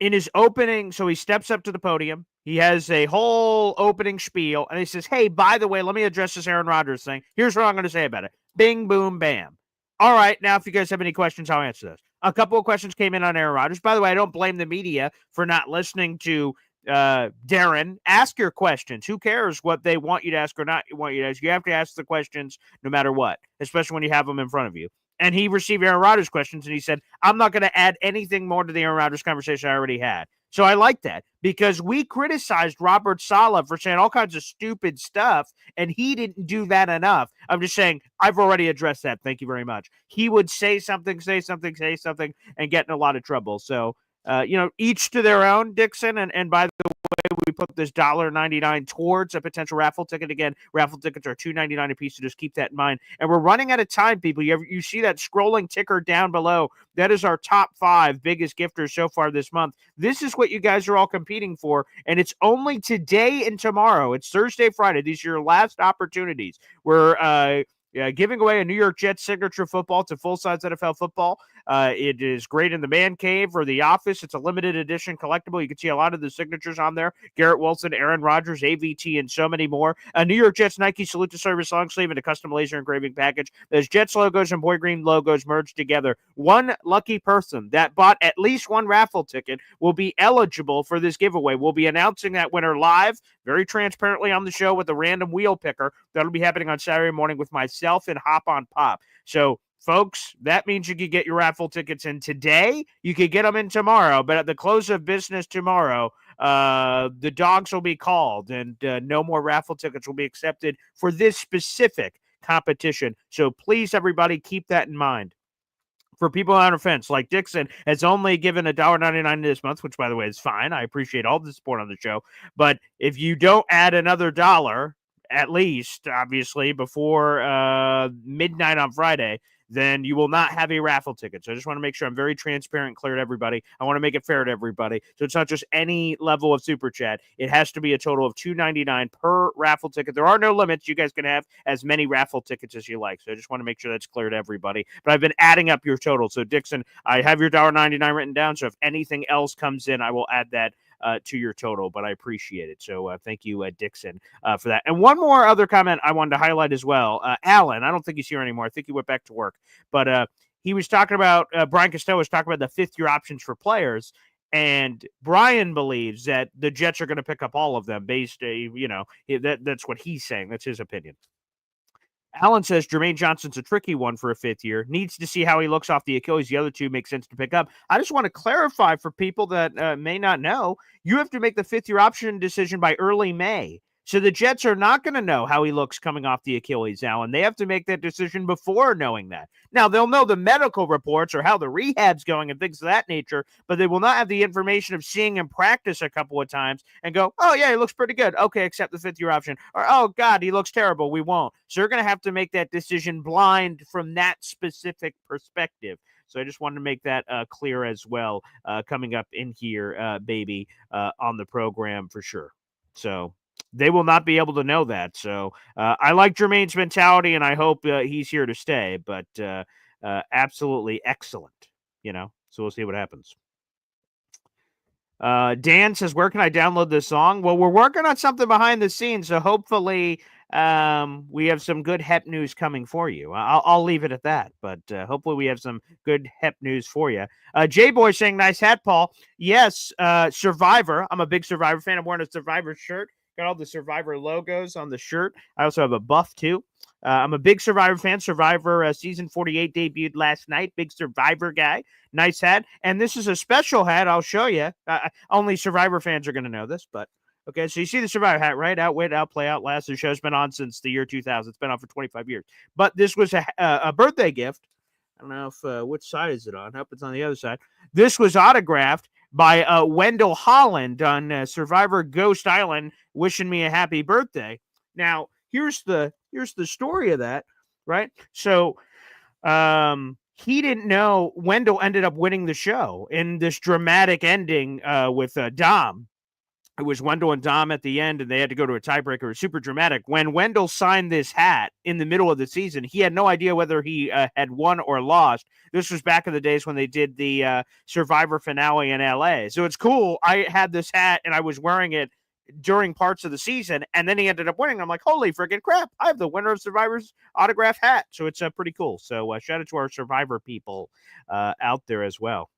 In his opening, so he steps up to the podium. He has a whole opening spiel, and he says, hey, by the way, let me address this Aaron Rodgers thing. Here's what I'm going to say about it. Bing, boom, bam. All right, now if you guys have any questions, I'll answer those. A couple of questions came in on Aaron Rodgers. By the way, I don't blame the media for not listening to Darren. Ask your questions. Who cares what they want you to ask or not want you to ask? You have to ask the questions no matter what, especially when you have them in front of you. And he received Aaron Rodgers questions, and he said, I'm not going to add anything more to the Aaron Rodgers conversation I already had. So I like that, because we criticized Robert Saleh for saying all kinds of stupid stuff, and he didn't do that enough. I'm just saying, I've already addressed that. Thank you very much. He would say something, and get in a lot of trouble. So, each to their own, Dixon. And by the way, we put this $1.99 towards a potential raffle ticket. Again, raffle tickets are $2.99 a piece, so just keep that in mind. And we're running out of time, people. You see that scrolling ticker down below? That is our top 5 biggest gifters so far this month. This is what you guys are all competing for, and it's only today and tomorrow. It's Thursday, Friday. These are your last opportunities. We're giving away a New York Jets signature football. It's a full-size NFL football. It is great in the man cave or the office. It's a limited edition collectible. You can see a lot of the signatures on there. Garrett Wilson, Aaron Rodgers, AVT, and so many more. A New York Jets Nike Salute to Service long sleeve and a custom laser engraving package. Those Jets logos and Boy Green logos merged together. One lucky person that bought at least one raffle ticket will be eligible for this giveaway. We'll be announcing that winner live, very transparently on the show with a random wheel picker. That'll be happening on Saturday morning with myself and Hop on Pop. So, folks, that means you could get your raffle tickets in today. You could get them in tomorrow, but at the close of business tomorrow, the dogs will be called, and no more raffle tickets will be accepted for this specific competition. So please, everybody, keep that in mind. For people on the fence, like Dixon has only given $1.99 this month, which, by the way, is fine. I appreciate all the support on the show. But if you don't add another $1, at least, obviously, before midnight on Friday, then you will not have a raffle ticket. So I just want to make sure I'm very transparent and clear to everybody. I want to make it fair to everybody. So it's not just any level of super chat. It has to be a total of $2.99 per raffle ticket. There are no limits. You guys can have as many raffle tickets as you like. So I just want to make sure that's clear to everybody. But I've been adding up your total. So Dixon, I have your $1.99 written down. So if anything else comes in, I will add that to your total, but I appreciate it. So thank you, Dixon, for that. And one more other comment I wanted to highlight as well. Alan, I don't think he's here anymore. I think he went back to work. But he was talking about, Brian Costello was talking about the fifth-year options for players. And Brian believes that the Jets are going to pick up all of them based, that's what he's saying. That's his opinion. Alan says Jermaine Johnson's a tricky one for a 5th year. Needs to see how he looks off the Achilles. The other two make sense to pick up. I just want to clarify for people that may not know, you have to make the 5th-year option decision by early May. So the Jets are not going to know how he looks coming off the Achilles, Alan. They have to make that decision before knowing that. Now, they'll know the medical reports or how the rehab's going and things of that nature, but they will not have the information of seeing him practice a couple of times and go, oh, yeah, he looks pretty good. Okay, accept the 5th-year option. Or, oh, God, he looks terrible. We won't. So they're going to have to make that decision blind from that specific perspective. So I just wanted to make that clear as well coming up in here, baby, on the program for sure. So they will not be able to know that. So I like Jermaine's mentality, and I hope he's here to stay. But absolutely excellent, So we'll see what happens. Dan says, where can I download this song? Well, we're working on something behind the scenes, so hopefully we have some good HEP news coming for you. I'll leave it at that, but hopefully we have some good HEP news for you. J-Boy saying, nice hat, Paul. Yes, Survivor. I'm a big Survivor fan. I'm wearing a Survivor shirt. Got all the Survivor logos on the shirt. I also have a buff, too. I'm a big Survivor fan. Survivor season 48 debuted last night. Big Survivor guy. Nice hat. And this is a special hat. I'll show you. Only Survivor fans are going to know this, but okay. So you see the Survivor hat, right? Outwit, outplay, outlast. The show's been on since the year 2000. It's been on for 25 years. But this was a birthday gift. I don't know if which side is it on. I hope it's on the other side. This was autographed by Wendell Holland on Survivor Ghost Island, wishing me a happy birthday. Now, here's the story of that, right? So he didn't know Wendell ended up winning the show in this dramatic ending with Dom. it was Wendell and Dom at the end, and they had to go to a tiebreaker. It was super dramatic. When Wendell signed this hat in the middle of the season, he had no idea whether he had won or lost. This was back in the days when they did the Survivor finale in LA. So it's cool. I had this hat, and I was wearing it during parts of the season, and then he ended up winning. I'm like, holy freaking crap, I have the winner of Survivor's autograph hat. So it's pretty cool. So shout out to our Survivor people out there as well.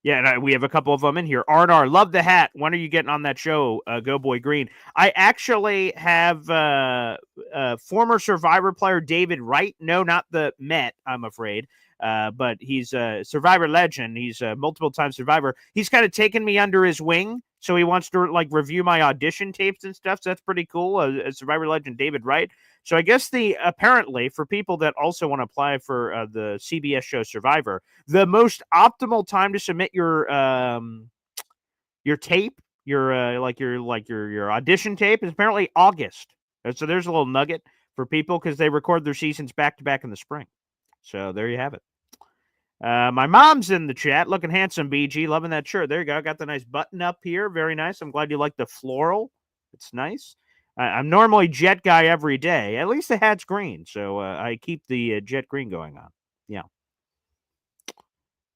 Yeah, and we have a couple of them in here. R&R, love the hat. When are you getting on that show, Go Boy Green? I actually have former Survivor player David Wright. No, not the Met, I'm afraid. But he's a Survivor legend. He's a multiple-time Survivor. He's kind of taken me under his wing, so he wants to like review my audition tapes and stuff. So that's pretty cool. A Survivor legend, David Wright. So I guess apparently for people that also want to apply for the CBS show Survivor, the most optimal time to submit your tape, your audition tape is apparently August. So there's a little nugget for people because they record their seasons back to back in the spring. So there you have it. My mom's in the chat, looking handsome, BG, loving that shirt. There you go. Got the nice button up here. Very nice. I'm glad you like the floral. It's nice. I'm normally jet guy every day. At least the hat's green, so I keep the jet green going on. Yeah.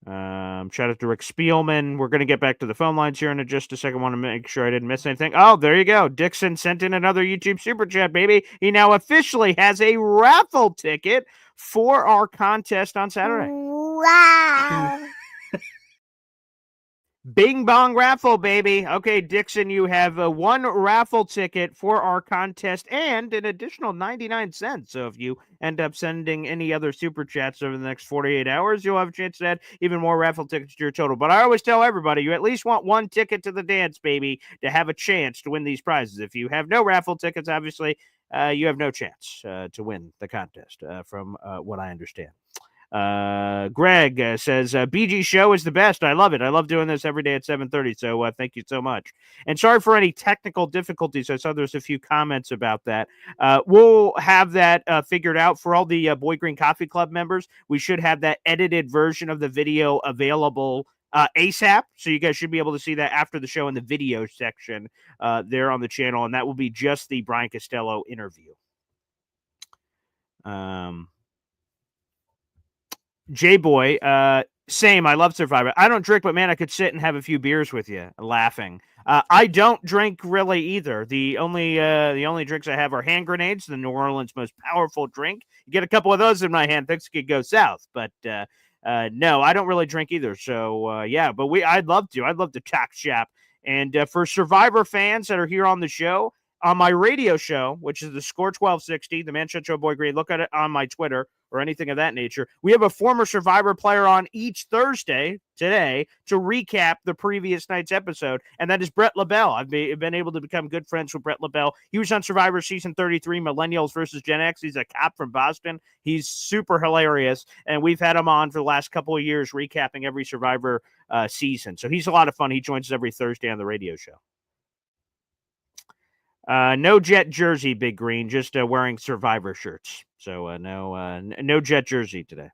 Shout out to Rick Spielman. We're going to get back to the phone lines here in just a second. Want to make sure I didn't miss anything. Oh, there you go. Dixon sent in another YouTube super chat, baby. He now officially has a raffle ticket for our contest on Saturday. Wow. Bing bong raffle, baby. Okay, Dixon, you have one raffle ticket for our contest and an additional 99 cents. So if you end up sending any other super chats over the next 48 hours, you'll have a chance to add even more raffle tickets to your total. But I always tell everybody, you at least want one ticket to the dance, baby, to have a chance to win these prizes. If you have no raffle tickets, obviously, you have no chance to win the contest, from what I understand. Greg says BG show is the best. I love it. I love doing this every day at 7:30. So thank you so much. And sorry for any technical difficulties. I saw there's a few comments about that. We'll have that figured out for all the Boy Green Coffee Club members. We should have that edited version of the video available ASAP. So you guys should be able to see that after the show in the video section there on the channel. And that will be just the Brian Costello interview. J-Boy, same. I love Survivor. I don't drink, but man, I could sit and have a few beers with you, laughing. I don't drink really either. The only drinks I have are hand grenades, the New Orleans' most powerful drink. You get a couple of those in my hand, things could go south. But no, I don't really drink either. So yeah, but I'd love to talk shop. And for Survivor fans that are here on the show, on my radio show, which is the Score 1260, the Man Show Boy Green, look at it on my Twitter or anything of that nature. We have a former Survivor player on each Thursday today to recap the previous night's episode, and that is Brett LaBelle. I've been able to become good friends with Brett LaBelle. He was on Survivor Season 33, Millennials versus Gen X. He's a cop from Boston. He's super hilarious, and we've had him on for the last couple of years recapping every Survivor season. So he's a lot of fun. He joins us every Thursday on the radio show. No Jet jersey, Big Green, just wearing Survivor shirts. So no Jet jersey today.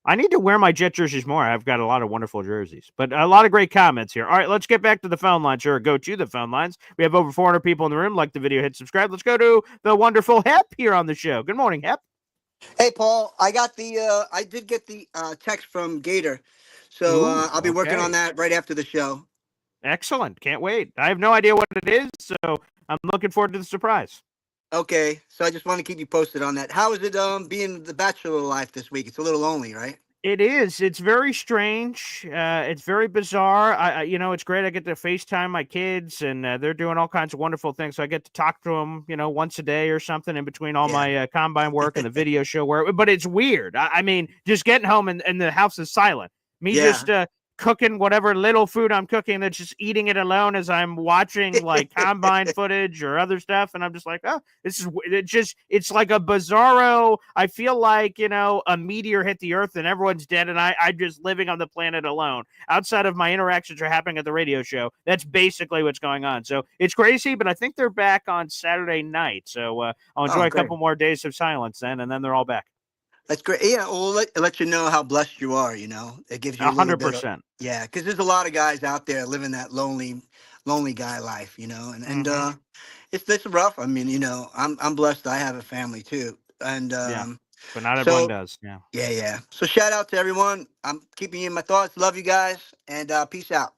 I need to wear my Jet jerseys more. I've got a lot of wonderful jerseys, but a lot of great comments here. All right, let's get back to the phone lines, or go to the phone lines. We have over 400 people in the room. Like the video, hit subscribe. Let's go to the wonderful Hep here on the show. Good morning, Hep. Hey, Paul, I did get the text from Gator, so I'll be working on that right after the show. Excellent. Can't wait. I have no idea what it is, so I'm looking forward to the surprise. Okay, so I just want to keep you posted on that. How is it being the bachelor life this week? It's a little lonely, right? It is. It's very strange. It's very bizarre. It's great. I get to FaceTime my kids, and they're doing all kinds of wonderful things. So I get to talk to them, once a day or something in between all my combine work and the video show work. But it's weird. I mean, just getting home and the house is silent. Just cooking whatever little food I'm cooking, that's just eating it alone as I'm watching like combine footage or other stuff. And I'm just like, oh, it's like a bizarro. I feel like, a meteor hit the earth and everyone's dead. And I'm just living on the planet alone outside of my interactions are happening at the radio show. That's basically what's going on. So it's crazy, but I think they're back on Saturday night. So I'll enjoy a couple more days of silence then, and then they're all back. That's great. Yeah, well, let you know how blessed you are. It gives you a little bit of 100%. yeah, because there's a lot of guys out there living that lonely guy life. It's rough. I mean, I'm blessed. I have a family too, and Yeah, but not everyone so does. Yeah. yeah. So shout out to everyone. I'm keeping you in my thoughts. Love you guys, and peace out.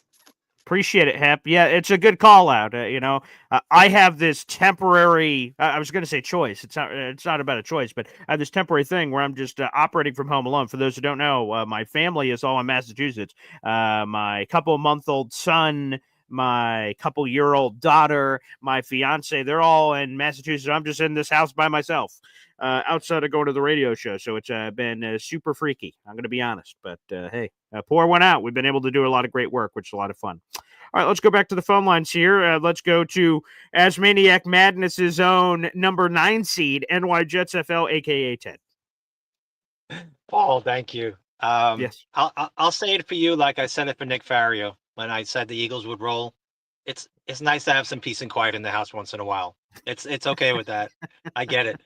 Appreciate it, Hep. Yeah, it's a good call out. I have this temporary. I was going to say choice. It's not. It's not about a choice, but I have this temporary thing where I'm just operating from home alone. For those who don't know, my family is all in Massachusetts. My couple-month-old son, my couple-year-old daughter, my fiance—they're all in Massachusetts. I'm just in this house by myself, outside of going to the radio show. So it's been super freaky. I'm going to be honest, but hey, pour one out. We've been able to do a lot of great work, which is a lot of fun. All right, let's go back to the phone lines here. Let's go to Asmaniac Madness's own number 9 seed, NY Jets FL, aka Ted. Paul, thank you. Yes. I'll say it for you, like I said it for Nick Fario when I said the Eagles would roll. It's nice to have some peace and quiet in the house once in a while. It's okay with that. I get it.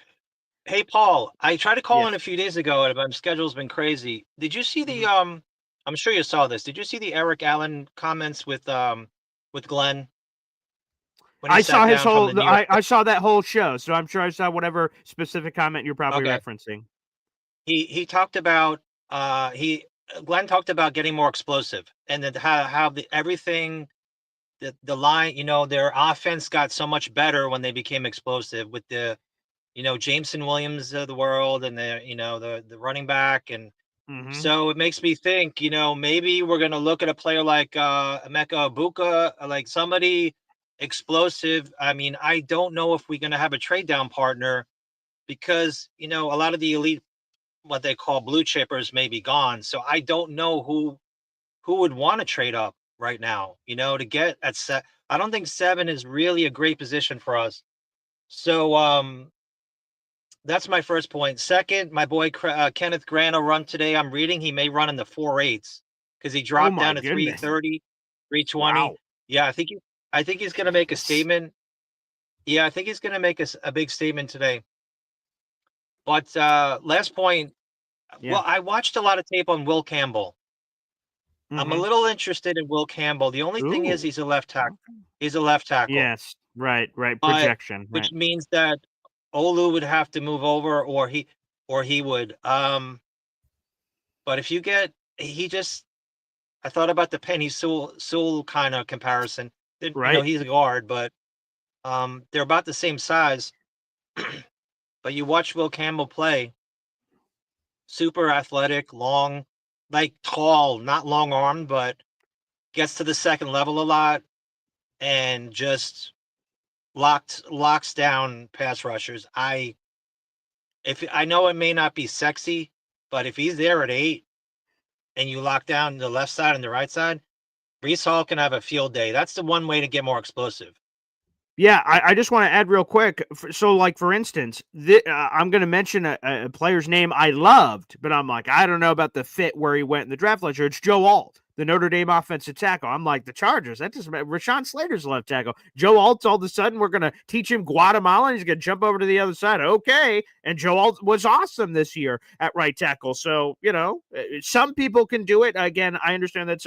Hey, Paul, I tried to call in a Yes. few days ago, and my schedule's been crazy. Did you see the Mhm. I'm sure you saw this. Did you see the Eric Allen comments with Glenn when he I sat saw his down from whole. the New York? I saw that whole show, so I'm sure I saw whatever specific comment you're probably Okay. referencing. He talked about he Glenn talked about getting more explosive, and then how everything, the line, their offense got so much better when they became explosive with the Jameson Williams of the world, and the running back. And Mm-hmm. so it makes me think, maybe we're going to look at a player like Emeka Ibuka, like somebody explosive. I mean, I don't know if we're going to have a trade down partner because, a lot of the elite, what they call blue chippers, may be gone. So I don't know who would want to trade up right now, to get at set. I don't think 7 is really a great position for us. So that's my first point. Second, my boy Kenneth Grant will run today. I'm reading he may run in the 4.8s because he Oh dropped my down to goodness! 3:30, 3:20. Wow. Yeah, I think he's going to make a statement. Yeah, I think he's going to make a big statement today. But last point. Yeah. Well, I watched a lot of tape on Will Campbell. I'm a Mm-hmm. little interested in Will Campbell. The only thing is Ooh. he's a left tackle. Okay. He's a left tackle, Yes. Right. Right. but Projection. which Right. means that Olu would have to move over, or he would. But if you get, he just, I thought about the Penny Sewell kind of comparison. Right. He's a guard, but they're about the same size. But you watch Will Campbell play, super athletic, long, like tall, not long armed, but gets to the second level a lot and just locks down pass rushers. If I know it may not be sexy, but if he's there at 8 and you lock down the left side and the right side, Brees Hall can have a field day. That's the one way to get more explosive. Yeah, I just want to add real quick. So, like for instance, I'm going to mention a player's name I loved, but I'm like, I don't know about the fit where he went in the draft last year. It's Joe Alt, the Notre Dame offensive tackle. I'm like, the Chargers. That just Rashawn Slater's left tackle. Joe Alt, all of a sudden, we're going to teach him Guatemalan. He's going to jump over to the other side. Okay. And Joe Alt was awesome this year at right tackle. So, some people can do it. Again, I understand that's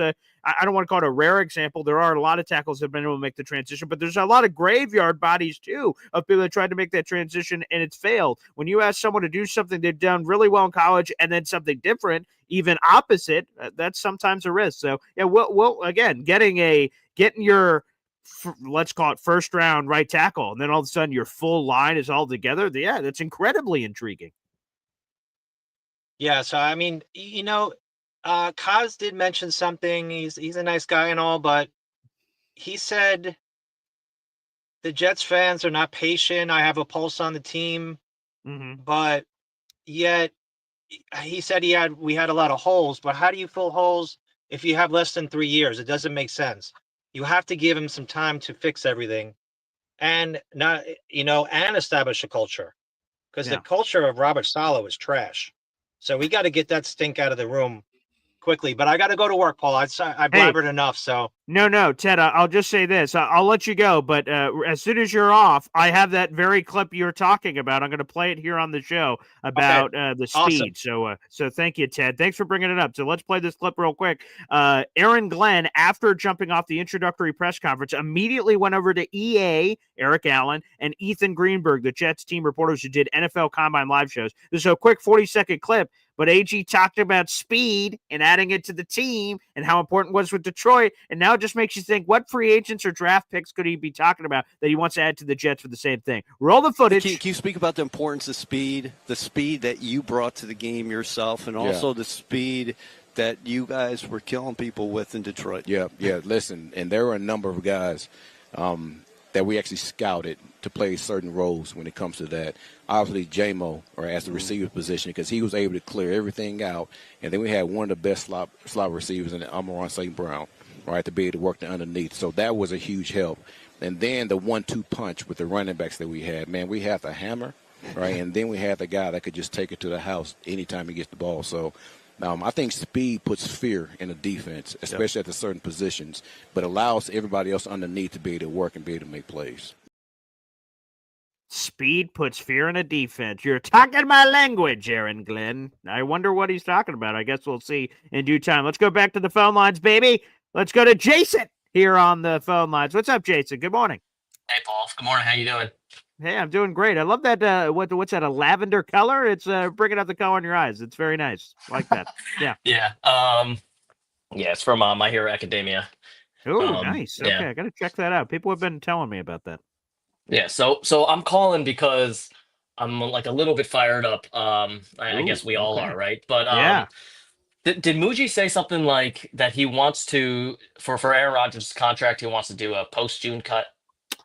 I don't want to call it a rare example. There are a lot of tackles that have been able to make the transition, but there's a lot of graveyard bodies too of people that tried to make that transition and it's failed. When you ask someone to do something they've done really well in college and then something different, even opposite, that's sometimes a risk. So yeah, we'll again getting your let's call it first round right tackle, and then all of a sudden your full line is all together. Yeah, that's incredibly intriguing. Yeah, so I mean, Kaz did mention something. He's a nice guy and all, but he said the Jets fans are not patient. I have a pulse on the team, Mm-hmm. but yet he said we had a lot of holes. But how do you fill holes if you have less than 3 years? It doesn't make sense. You have to give him some time to fix everything, and not and establish a culture, because the Yeah. culture of Robert Saleh is trash. So we got to get that stink out of the room quickly. But I got to go to work, Paul. I Hey, blabbered enough, so No, Ted. I'll just say this. I'll let you go, but as soon as you're off, I have that very clip you're talking about. I'm going to play it here on the show Okay. about the Awesome. speed. So thank you, Ted. Thanks for bringing it up. So let's play this clip real quick. Aaron Glenn, after jumping off the introductory press conference, immediately went over to EA, Eric Allen, and Ethan Greenberg, the Jets team reporters who did NFL Combine live shows. This is a quick 40-second clip. But AG talked about speed and adding it to the team and how important it was with Detroit. And now it just makes you think, what free agents or draft picks could he be talking about that he wants to add to the Jets for the same thing? Roll the footage. Can you speak about the importance of speed, the speed that you brought to the game yourself, and also the speed that you guys were killing people with in Detroit? Yeah. Listen, and there were a number of guys that we actually scouted to play certain roles when it comes to that. Obviously, J-Mo, or as the receiver position, because he was able to clear everything out. And then we had one of the best slot receivers in Amon St. Brown, right, to be able to work the underneath. So that was a huge help. And then the 1-2 punch with the running backs that we had. Man, we had the hammer, right, and then we had the guy that could just take it to the house anytime he gets the ball. So I think speed puts fear in the defense, especially at the certain positions, but allows everybody else underneath to be able to work and be able to make plays. Speed puts fear in a defense. You're talking my language, Aaron Glenn. I wonder what he's talking about. I guess we'll see in due time. Let's go back to the phone lines, baby. Let's go to Jason here on the phone lines. What's up, Jason? Good morning. Hey, Paul. Good morning. How you doing? Hey, I'm doing great. I love that. What's that? A lavender color? It's bringing out the color in your eyes. It's very nice. Like that. Yeah. Yeah. Yeah. It's from My Hero Academia. Oh, nice. Okay, Yeah. I got to check that out. People have been telling me about that. Yeah. So I'm calling because I'm like a little bit fired up. I guess we all okay. are, right? But Yeah. did Muji say something like that he wants to for Aaron Rodgers' contract? He wants to do a post June cut,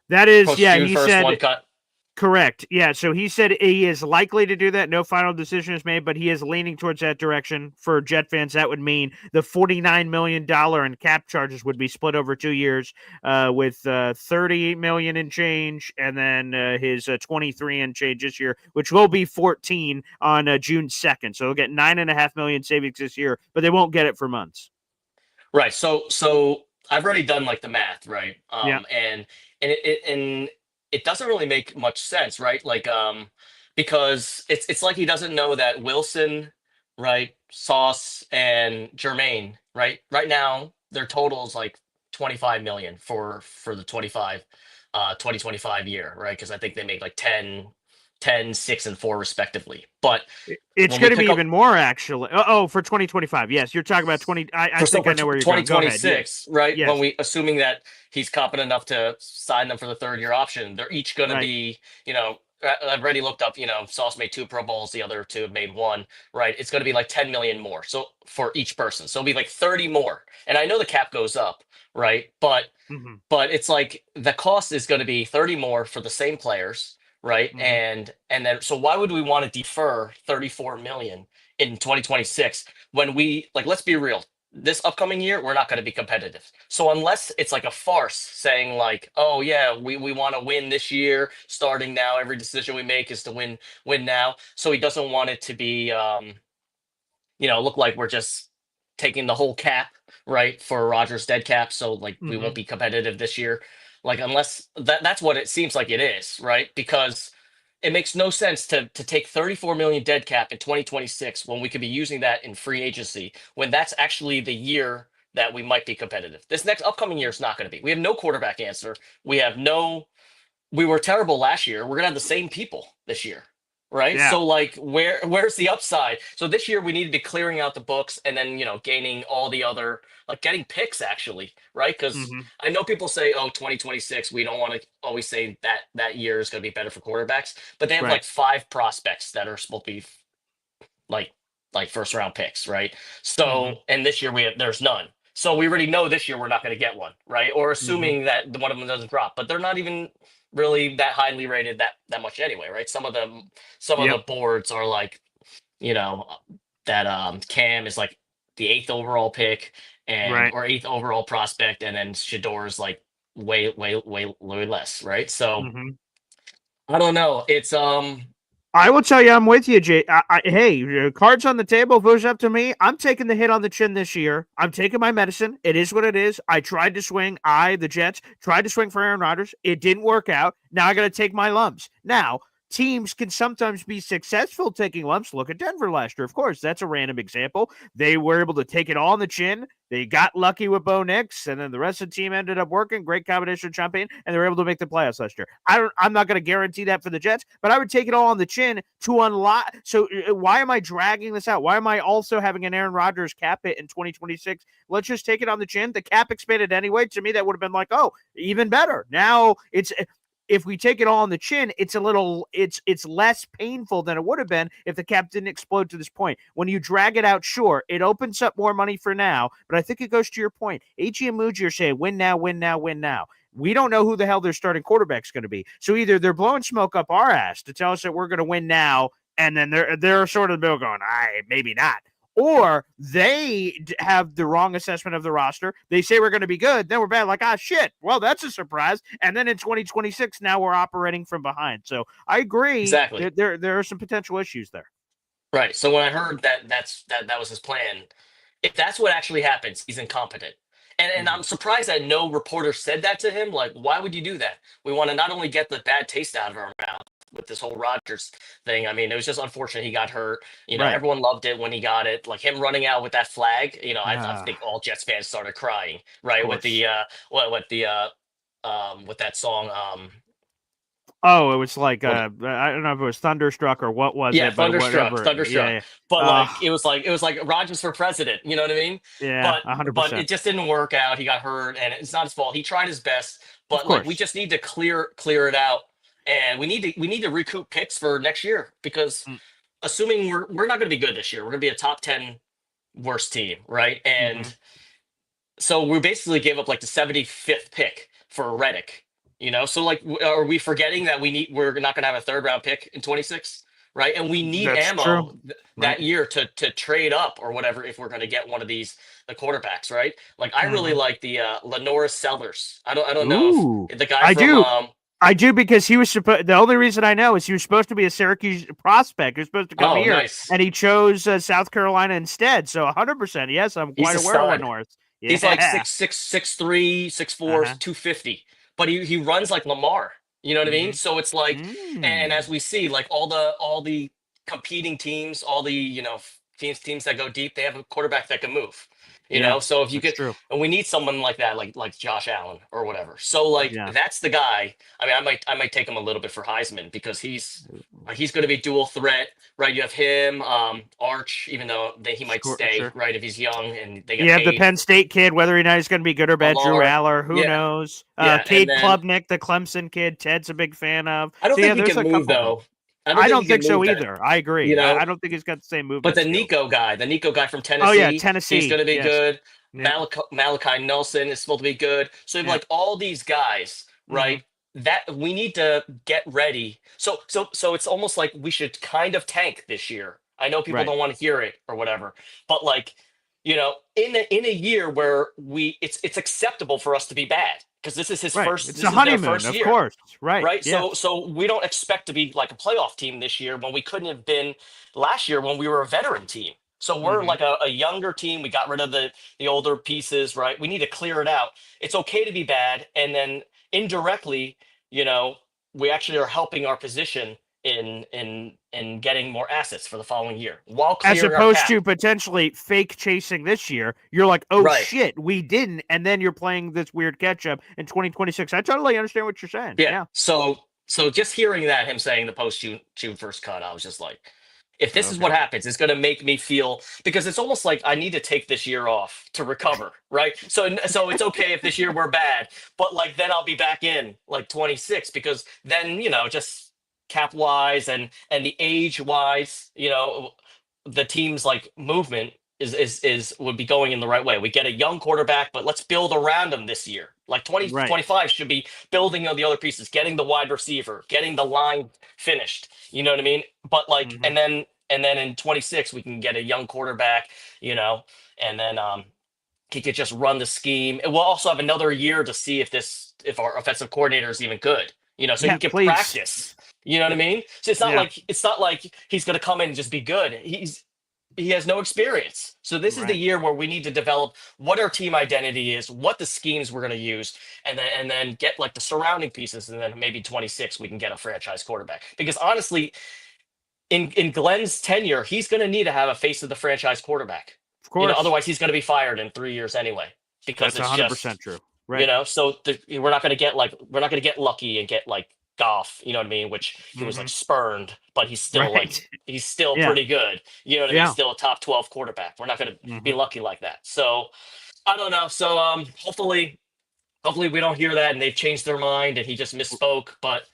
That is, post yeah. June He 1st said one cut. correct. Yeah. So he said he is likely to do that. No final decision is made, but he is leaning towards that direction. For Jet fans, that would mean the $49 million in cap charges would be split over 2 years, with $38 million in change, and then his 23 and change this year, which will be 14 on June 2nd. So he'll get $9.5 million savings this year, but they won't get it for months. Right. So I've already done like the math, right? Yeah. And it doesn't really make much sense, right? Like because it's like he doesn't know that Wilson, right, Sauce and Jermaine, right now their total is like 25 million for the 2025 year, right? Because I think they make like 10, 6 and 4 respectively. But It's when going we to be pick up even more, actually. Oh, for 2025. Yes, you're talking about 20. I think I know where you're going. Go ahead. Yeah. 2026, right? Yes. When we assuming that he's competent enough to sign them for the 3rd-year option, they're each going to Right. be, I've already looked up, Sauce made 2 Pro Bowls, the other 2 have made 1, right? It's going to be like 10 million more. So for each person, so it'll be like 30 more. And I know the cap goes up, right? But it's like the cost is going to be 30 more for the same players, right? And then so why would we want to defer 34 million in 2026 when we like, let's be real, this upcoming year we're not going to be competitive. So unless it's like a farce saying like, oh yeah, we want to win this year, starting now, every decision we make is to win now, so he doesn't want it to be look like we're just taking the whole cap, right, for Rogers dead cap, so like we won't be competitive this year. Like unless that's what it seems like it is, right? Because it makes no sense to take 34 million dead cap in 2026 when we could be using that in free agency, when that's actually the year that we might be competitive. This next upcoming year is not going to be. We have no quarterback answer. We were terrible last year. We're going to have the same people this year. Right. Yeah. So like where's the upside? So this year we need to be clearing out the books and then, gaining all the other, like getting picks actually. Right. Because I know people say, oh, 2026, we don't want to always say that year is going to be better for quarterbacks, but they have like 5 prospects that are supposed to be like 1st round picks. Right. So and this year there's none. So we already know this year we're not going to get one. Right. Or assuming that one of them doesn't drop, but they're not even really that highly rated that much anyway, right? Some of the boards are like, that Cam is like the 8th overall pick or 8th overall prospect, and then Shador is like way less, right? So I don't know. It's I will tell you, I'm with you, Jay. Hey, cards on the table. If it was up to me, I'm taking the hit on the chin this year. I'm taking my medicine. It is what it is. I tried to swing. The Jets, tried to swing for Aaron Rodgers. It didn't work out. Now I got to take my lumps. Now, teams can sometimes be successful taking lumps. Look at Denver last year. Of course, that's a random example. They were able to take it all on the chin. They got lucky with Bo Nix, and then the rest of the team ended up working. Great combination of champagne, and they were able to make the playoffs last year. I'm not going to guarantee that for the Jets, but I would take it all on the chin to unlock. So why am I dragging this out? Why am I also having an Aaron Rodgers cap hit in 2026? Let's just take it on the chin. The cap expanded anyway. To me, that would have been like, oh, even better. Now it's if we take it all on the chin, it's less painful than it would have been if the cap didn't explode to this point. When you drag it out, sure, it opens up more money for now, but I think it goes to your point. AG and Muji are saying win now, win now, win now. We don't know who the hell their starting quarterback's going to be. So either they're blowing smoke up our ass to tell us that we're going to win now, and then they're sort of the middle going, maybe not. Or they have the wrong assessment of the roster. They say we're going to be good. Then we're bad. Like, shit. Well, that's a surprise. And then in 2026, now we're operating from behind. So I agree. Exactly. There are some potential issues there. Right. So when I heard that was his plan, if that's what actually happens, he's incompetent. And I'm surprised that no reporter said that to him. Like, why would you do that? We want to not only get the bad taste out of our mouth with this whole Rodgers thing. I mean, it was just unfortunate he got hurt. Right. Everyone loved it when he got it. Like him running out with that flag. I think all Jets fans started crying. Right, with the with that song. Oh, it was like I don't know if it was Thunderstruck or what was it, but whatever. Thunderstruck. Yeah. But it was like Rodgers for president. You know what I mean? Yeah, 100%. But it just didn't work out. He got hurt, and it's not his fault. He tried his best, but like we just need to clear it out, and we need to recoup picks for next year because assuming we're not going to be good this year, we're going to be a top 10 worst team, right? And so we basically gave up like the 75th pick for Reddick. So like, are we forgetting that we're not going to have a third round pick in 26, right? And we need ammo that year to trade up or whatever if we're going to get one of the quarterbacks, right? Like I really like the Lenora Sellers. I don't know if the guy I do because he was supposed. The only reason I know is he was supposed to be a Syracuse prospect. He was supposed to come here, and he chose South Carolina instead. So 100%, yes, I'm quite aware of Lenora. Yeah. He's like 6'3", 6'4", 250. But he runs like Lamar, you know what I mean? So it's like, and as we see, like all the competing teams, all the teams that go deep, they have a quarterback that can move. So if you get, and we need someone like that, like Josh Allen or whatever. So like that's the guy. I mean, I might take him a little bit for Heisman because he's going to be dual threat, right? You have him, Arch, even though he might stay, right, if he's young and they get paid. The Penn State kid, whether or not he's going to be good or bad. Drew Aller, who knows? Cade Klubnik, the Clemson kid, Ted's a big fan of. I don't think he can move though. I don't think so either. I agree. I don't think he's got the same movement. But the Nico guy from Tennessee. Oh yeah, Tennessee. He's going to be good. Yeah. Malachi Nelson is supposed to be good. So you have like all these guys, right? That we need to get ready. So it's almost like we should kind of tank this year. I know people don't want to hear it or whatever, but like in a year where it's acceptable for us to be bad. Because this is his first. It's a honeymoon, of course. Right. Yeah. So we don't expect to be like a playoff team this year when we couldn't have been last year when we were a veteran team. So we're like a younger team. We got rid of the older pieces, right? We need to clear it out. It's okay to be bad, and then indirectly, we actually are helping our position in getting more assets for the following year while as opposed to potentially fake chasing this year. You're like, shit, we didn't, and then you're playing this weird catch up in 2026. I totally understand what you're saying. Yeah. So just hearing that, him saying the post June first cut, I was just like, if this is what happens, it's going to make me feel, because it's almost like I need to take this year off to recover, right? So it's okay if this year we're bad, but like then I'll be back in like 26 because then just cap wise and the age wise, the team's like movement is would be going in the right way. We get a young quarterback, but let's build around him this year. Like 2025 should be building on the other pieces, getting the wide receiver, getting the line finished. You know what I mean? But like, and then in 26 we can get a young quarterback, and then he could just run the scheme. And we'll also have another year to see if our offensive coordinator is even good. So he can practice. You know what I mean? So Yeah. it's not like he's going to come in and just be good. He has no experience. So this is the Right. year where we need to develop what our team identity is, what the schemes we're going to use, and then get like the surrounding pieces, and then maybe 26 we can get a franchise quarterback. Because honestly, in Glenn's tenure, he's going to need to have a face of the franchise quarterback. Of course. Otherwise he's going to be fired in 3 years anyway. Because That's it's 100% just true. Right. so we're not going to get lucky and get like Goff, you know what I mean? Which he was like Hmm. spurned, but he's still Right. he's still Yeah. pretty good. You know what I mean? Yeah. Still a top 12 quarterback. We're not going to be Hmm. lucky like that. So I don't know. So hopefully we don't hear that and they've changed their mind and he just misspoke. But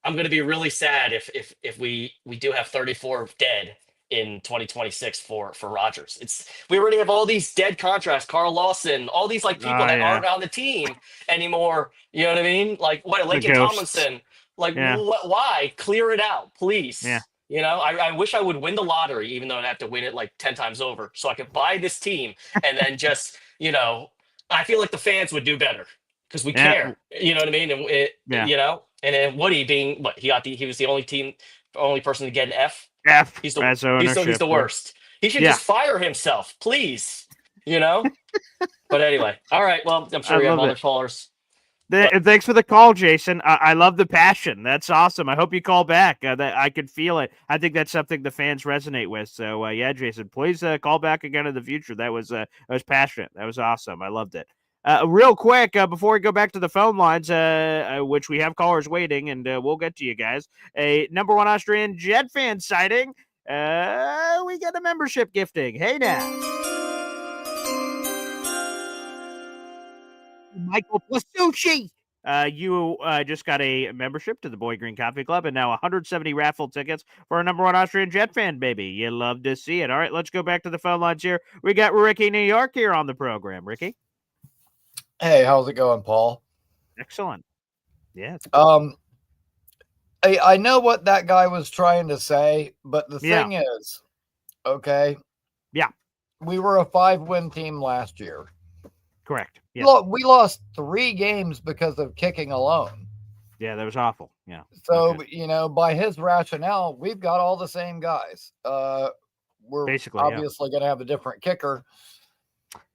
I'm going to be really sad if we do have 34 dead in 2026 for Rodgers. We already have all these dead contracts, Carl Lawson, all these like people that Yeah. aren't on the team anymore. You know what I mean? Like what The Lakin ghosts. Tomlinson. Like Yeah. why? Clear it out, Yeah. please. I wish I would win the lottery, even though I'd have to win it like 10 times over, so I could buy this team and then just, I feel like the fans would do better because we Yeah. care. You know what I mean? And Yeah. and then Woody being what he was the only person to get an F. F He's as he's ownership. the worst. He should Yeah. just fire himself, please. But anyway, all right. Well, I'm I sure we have love other it. callers. Thanks for the call, Jason. I love the passion. That's awesome. I hope you call back. That I could feel it. I think that's something the fans resonate with. So yeah, Jason, please call back again in the future. That was passionate. That was awesome. I loved it. Real quick, before we go back to the phone lines, which we have callers waiting, and we'll get to you guys. A number one Austrian Jet fan sighting. We get a membership gifting. Hey now. Michael Plasucci. You just got a membership to the Boy Green Coffee Club and now 170 raffle tickets for a number one Austrian Jet fan, baby. You love to see it. All right, let's go back to the phone lines here. We got Ricky New York here on the program. Ricky? Hey, how's it going, Paul? Excellent. Yeah. I know what that guy was trying to say, but the Yeah. thing is, okay, Yeah. we were a 5-win team last year. Correct. Yeah. Look, we lost 3 games because of kicking alone. Yeah, that was awful. Yeah. So, by his rationale, we've got all the same guys. We're Basically, obviously going to have a different kicker.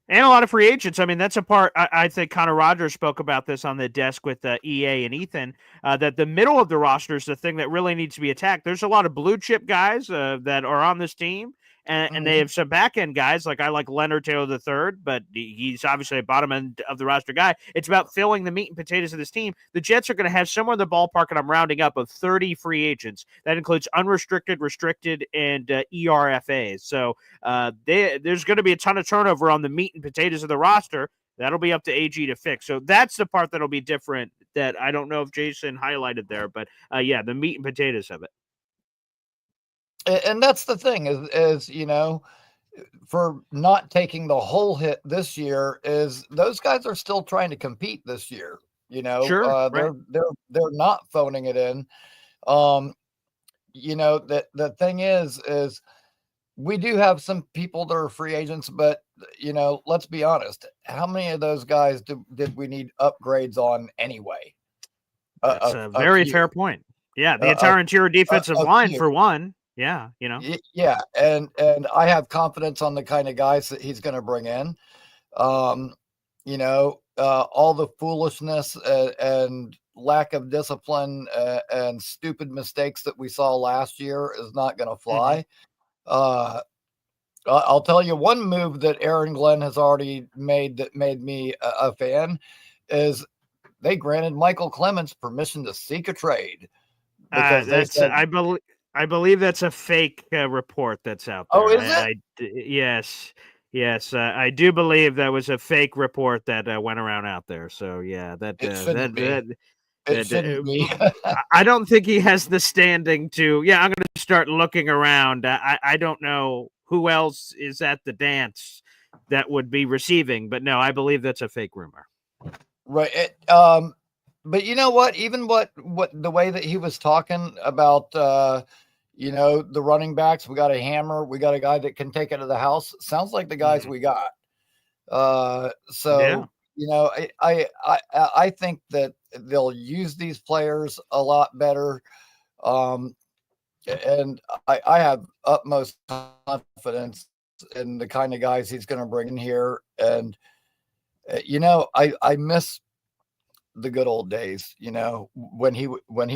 And a lot of free agents. I mean, that's a part. I think Connor Rogers spoke about this on the desk with EA and Ethan, that the middle of the roster is the thing that really needs to be attacked. There's a lot of blue chip guys that are on this team, and they have some back end guys. Like I like Leonard Taylor III, but he's obviously a bottom end of the roster guy. It's about filling the meat and potatoes of this team. The Jets are going to have somewhere in the ballpark, and I'm rounding up, of 30 free agents. That includes unrestricted, restricted, and ERFAs. So there's going to be a ton of turnover on the meat and potatoes of the roster. That'll be up to AG to fix. So that's the part that'll be different that I don't know if Jason highlighted there, but yeah, the meat and potatoes of it. And that's the thing is, for not taking the whole hit this year is those guys are still trying to compete this year. Sure, they're not phoning it in. The thing is we do have some people that are free agents, but let's be honest. How many of those guys did we need upgrades on anyway? That's a very fair point. Yeah, the entire interior defensive line for one. Yeah, Yeah, and I have confidence on the kind of guys that he's going to bring in. All the foolishness and lack of discipline and stupid mistakes that we saw last year is not going to fly. I'll tell you one move that Aaron Glenn has already made that made me a fan is they granted Michael Clements permission to seek a trade because they said, I believe that's a fake report that's out there. Oh, is it? Yes. I do believe that was a fake report that went around out there. So yeah, it shouldn't be. I don't think he has the standing to. Yeah, I'm going to start looking around. I don't know who else is at the dance that would be receiving, but no, I believe that's a fake rumor. Right. But you know what? Even what the way that he was talking about, the running backs, we got a hammer, we got a guy that can take it to the house. Sounds like the guys we got. So I think that they'll use these players a lot better. Um, and I have utmost confidence in the kind of guys he's going to bring in here. And, I miss the good old days, when he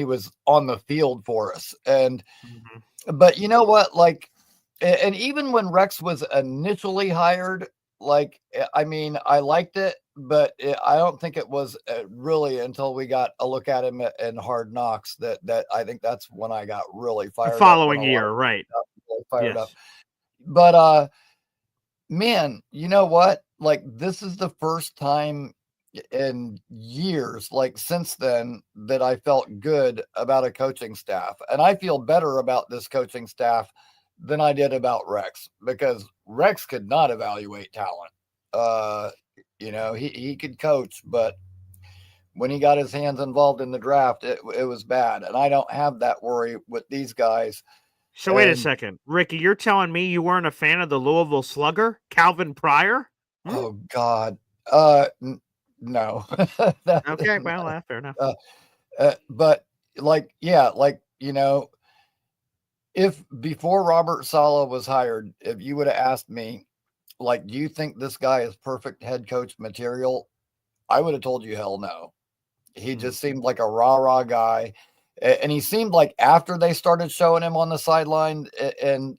was on the field for us. And, but you know what, like, and even when Rex was initially hired, like, I mean, I liked it, but I don't think it was really until we got a look at him in Hard Knocks that I think that's when I got really The fired up. When following a lot year, of right? got really fired up. Yes. But man, you know what? Like, this is the first time in years, like since then, that I felt good about a coaching staff. And I feel better about this coaching staff than I did about Rex, because Rex could not evaluate talent. Uh, he could coach, but when he got his hands involved in the draft, it was bad. And I don't have that worry with these guys. So wait a And second, Ricky, you're telling me you weren't a fan of the Louisville Slugger, Calvin Pryor? oh God, no. Okay, well, fair enough. But like, yeah, like, if before Robert Saleh was hired, if you would have asked me, like, do you think this guy is perfect head coach material? I would have told you hell no. He just seemed like a rah-rah guy. And he seemed like after they started showing him on the sideline in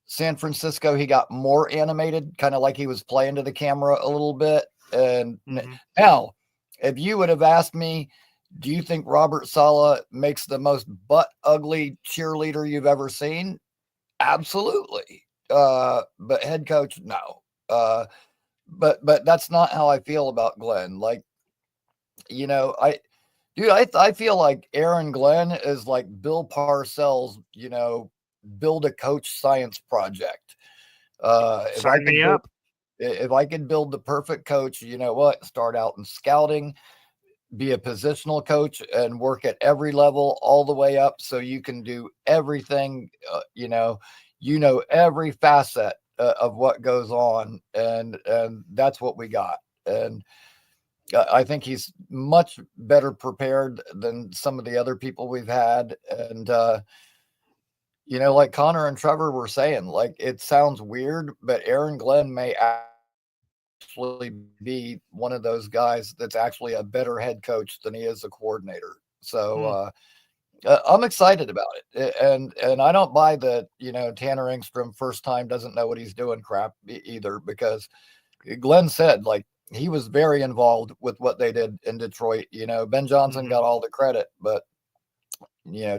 San Francisco, he got more animated, kind of like he was playing to the camera a little bit. And now, if you would have asked me, do you think Robert Saleh makes the most butt ugly cheerleader you've ever seen? Absolutely. But head coach, no. But that's not how I feel about Glenn. Like, I feel like Aaron Glenn is like Bill Parcells, build a coach science project. Sign me up. If I could build the perfect coach, you know what? Start out in scouting, be a positional coach, and work at every level all the way up, so you can do everything. Every facet of what goes on, and that's what we got. And I think he's much better prepared than some of the other people we've had. And like Connor and Trevor were saying, like, it sounds weird, but Aaron Glenn may actually be one of those guys that's actually a better head coach than he is a coordinator. So I'm excited about it. And I don't buy the, Tanner Engstrom first time doesn't know what he's doing crap either, because Glenn said, like, he was very involved with what they did in Detroit. Ben Johnson got all the credit, but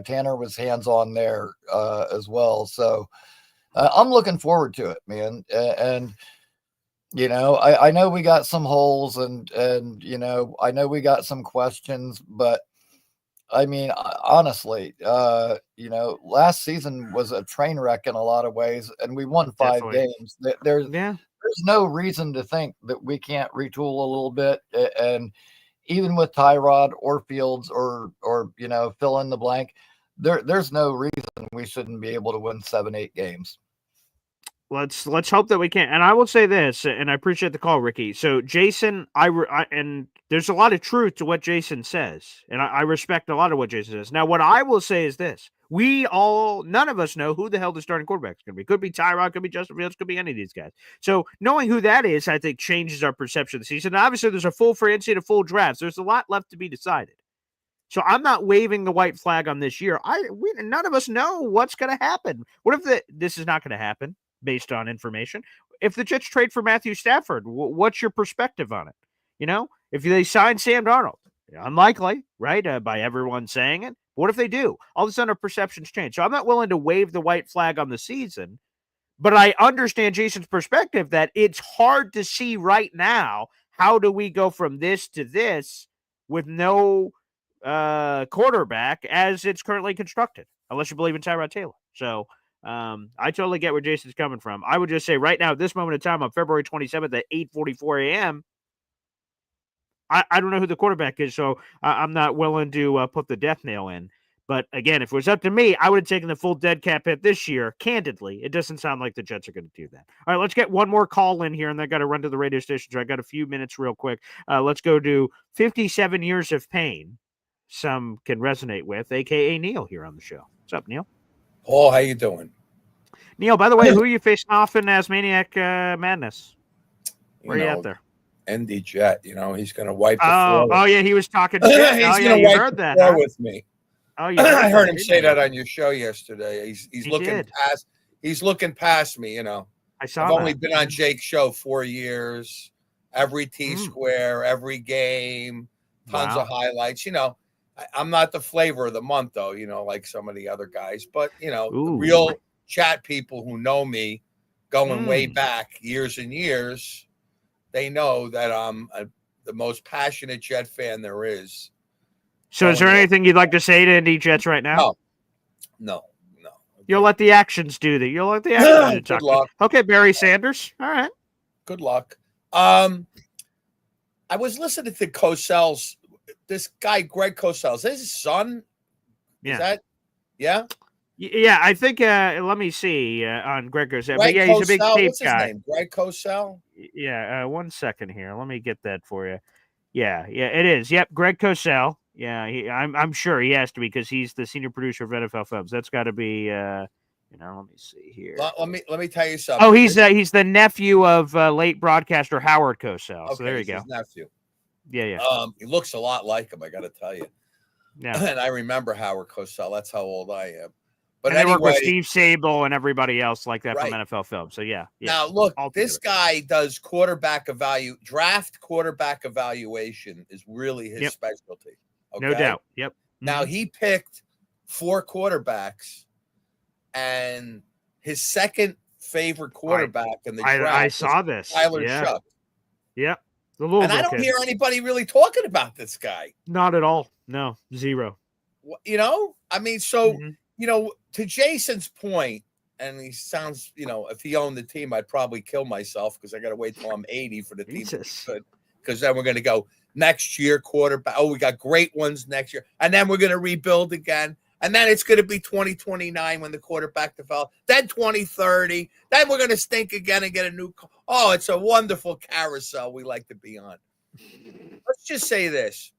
Tanner was hands-on there as well. So I'm looking forward to it, man. And I know we got some holes, and I know we got some questions, but I mean, honestly, last season was a train wreck in a lot of ways, and we won 5 games. There's no reason to think that we can't retool a little bit. And even with Tyrod or Fields or fill in the blank, there's no reason we shouldn't be able to win 7-8 games. Let's hope that we can. And I will say this, and I appreciate the call, Ricky. So Jason, and there's a lot of truth to what Jason says, and I respect a lot of what Jason says. Now, what I will say is this: none of us know who the hell the starting quarterback is going to be. Could be Tyrod, could be Justin Fields, could be any of these guys. So knowing who that is, I think, changes our perception of the season. And obviously, there's a full free agency and a full draft. So there's a lot left to be decided. So I'm not waving the white flag on this year. None of us know what's going to happen. What if this is not going to happen based on information? If the Jets trade for Matthew Stafford, what's your perspective on it? If they sign Sam Darnold, unlikely, right? By everyone saying it. What if they do? All of a sudden, our perceptions change. So I'm not willing to wave the white flag on the season, but I understand Jason's perspective that it's hard to see right now. How do we go from this to this with no quarterback as it's currently constructed, unless you believe in Tyrod Taylor? So I totally get where Jason's coming from. I would just say right now, at this moment in time, on February 27th at 8:44 a.m., I don't know who the quarterback is, so I'm not willing to put the death nail in. But again, if it was up to me, I would have taken the full dead cap hit this year. Candidly, it doesn't sound like the Jets are going to do that. All right, let's get one more call in here, and then I got to run to the radio station, so I got a few minutes real quick. Let's go to 57 Years of Pain. some can resonate with, aka Neil here on the show. What's up, Neil? Paul, how you doing? Neil, by the way, who are you facing off in Asmaniac Madness? Where are you at there? ND Jet, he's going to wipe the floor. Oh, yeah, he was talking shit. He's you going to wipe heard the that, floor huh? with me. Oh, you I heard him didn't say you? that on your show yesterday. He's looking past. He's looking past me. I saw. I've only been on Jake's show 4 years. Every T-square, every game, tons of highlights. I'm not the flavor of the month though. Like some of the other guys, but the real chat people who know me, going way back years and years, they know that I'm the most passionate Jet fan there is. So is there anything you'd like to say to Indy Jets right now? No. You'll let the actions do that. You'll let the actions do Good luck. Okay, Barry Sanders. All right. Good luck. I was listening to Costello's, this guy, Greg Costello. Is that his son? Yeah. Is that, yeah? Yeah, I think, let me see on Greg Costello. Greg But yeah, he's a big Costello, tape what's his guy. name? Greg Costello? Yeah, 1 second here. Let me get that for you. Yeah, it is. Yep, Greg Costello. Yeah, I'm sure he has to be because he's the senior producer of NFL Films. That's got to be, let me see here. Let me tell you something. Oh, he's the nephew of late broadcaster Howard Cosell. Okay, so there you go. His nephew. Yeah. He looks a lot like him, I got to tell you. Yeah. And I remember Howard Cosell. That's how old I am. But and they work with anyway, Steve Sable and everybody else like that right. from NFL Films. So yeah. Now look, this guy does draft quarterback evaluation is really his specialty. Okay? No doubt. Yep. Now he picked 4 quarterbacks, and his second favorite quarterback in the draft. I saw this. Tyler Shuck. Yep. And I don't hear anybody really talking about this guy. Not at all. No, zero. I mean, so to Jason's point, and he sounds, if he owned the team, I'd probably kill myself because I got to wait till I'm 80 for the team to be good. Because then we're going to go next year quarterback. Oh, we got great ones next year. And then we're going to rebuild again. And then it's going to be 2029 when the quarterback develops. Then 2030. Then we're going to stink again and get a new. Oh, it's a wonderful carousel we like to be on. Let's just say this.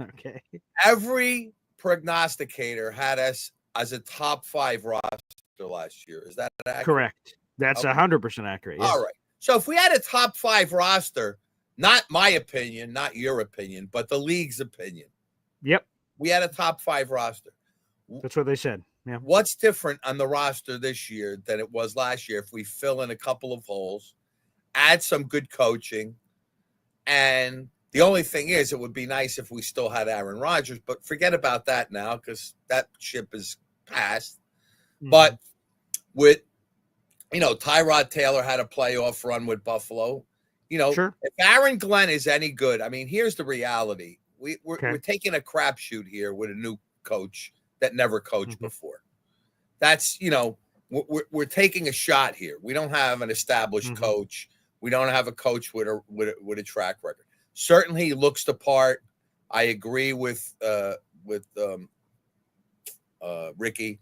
Okay. Every prognosticator had us as a top 5 roster last year. Is that accurate? Correct. That's 100% accurate. Yes. All right. So if we had a top 5 roster, not my opinion, not your opinion, but the league's opinion. Yep. We had a top 5 roster. That's what they said. Yeah. What's different on the roster this year than it was last year if we fill in a couple of holes, add some good coaching, and the only thing is it would be nice if we still had Aaron Rodgers, but forget about that now because that ship is past. Mm-hmm. But with, Tyrod Taylor had a playoff run with Buffalo. Sure. If Aaron Glenn is any good, I mean, here's the reality. We're taking a crapshoot here with a new coach that never coached before. That's, we're taking a shot here. We don't have an established coach. We don't have a coach with a track record. Certainly he looks the part. I agree with Ricky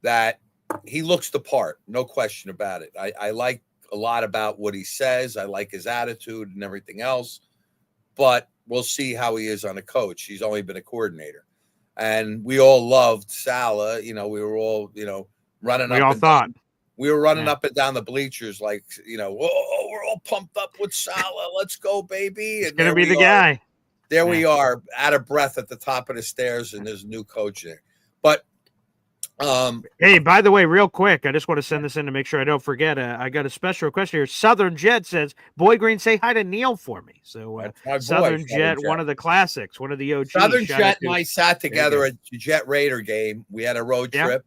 that he looks the part. No question about it. I like a lot about what he says. I like his attitude and everything else, but we'll see how he is on a coach. He's only been a coordinator. And we all loved Salah. We were all, running up. We all thought. We were running up and down the bleachers like, whoa, we're all pumped up with Salah. Let's go, baby. It's going to be the guy. There we are, out of breath at the top of the stairs, and there's a new coach there. But hey, by the way, real quick, I just want to send this in to make sure I don't forget. I got a special request here. Southern Jet says, Boy Green, say hi to Neil for me. So Southern Jet, one of the classics, one of the OGs. Southern Jet and I sat together at the Jet Raider game. We had a road trip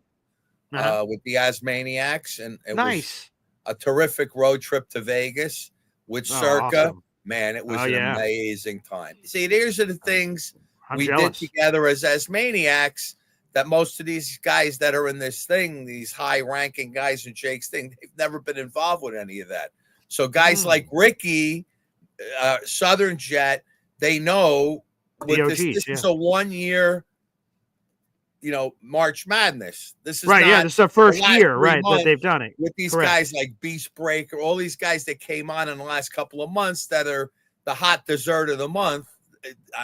with the Asmaniacs, and it was a terrific road trip to Vegas with Circa. Awesome. Man, it was an amazing time. See, these are the things we did jealous. together as Asmaniacs that most of these guys that are in this thing, these high-ranking guys in Jake's thing, they've never been involved with any of that. So guys like Ricky, Southern Jet, they know with OGs, this is a 1 year, March Madness. This is right. Not this is the first year, right, that they've done it with these guys like Beast Breaker, all these guys that came on in the last couple of months that are the hot dessert of the month.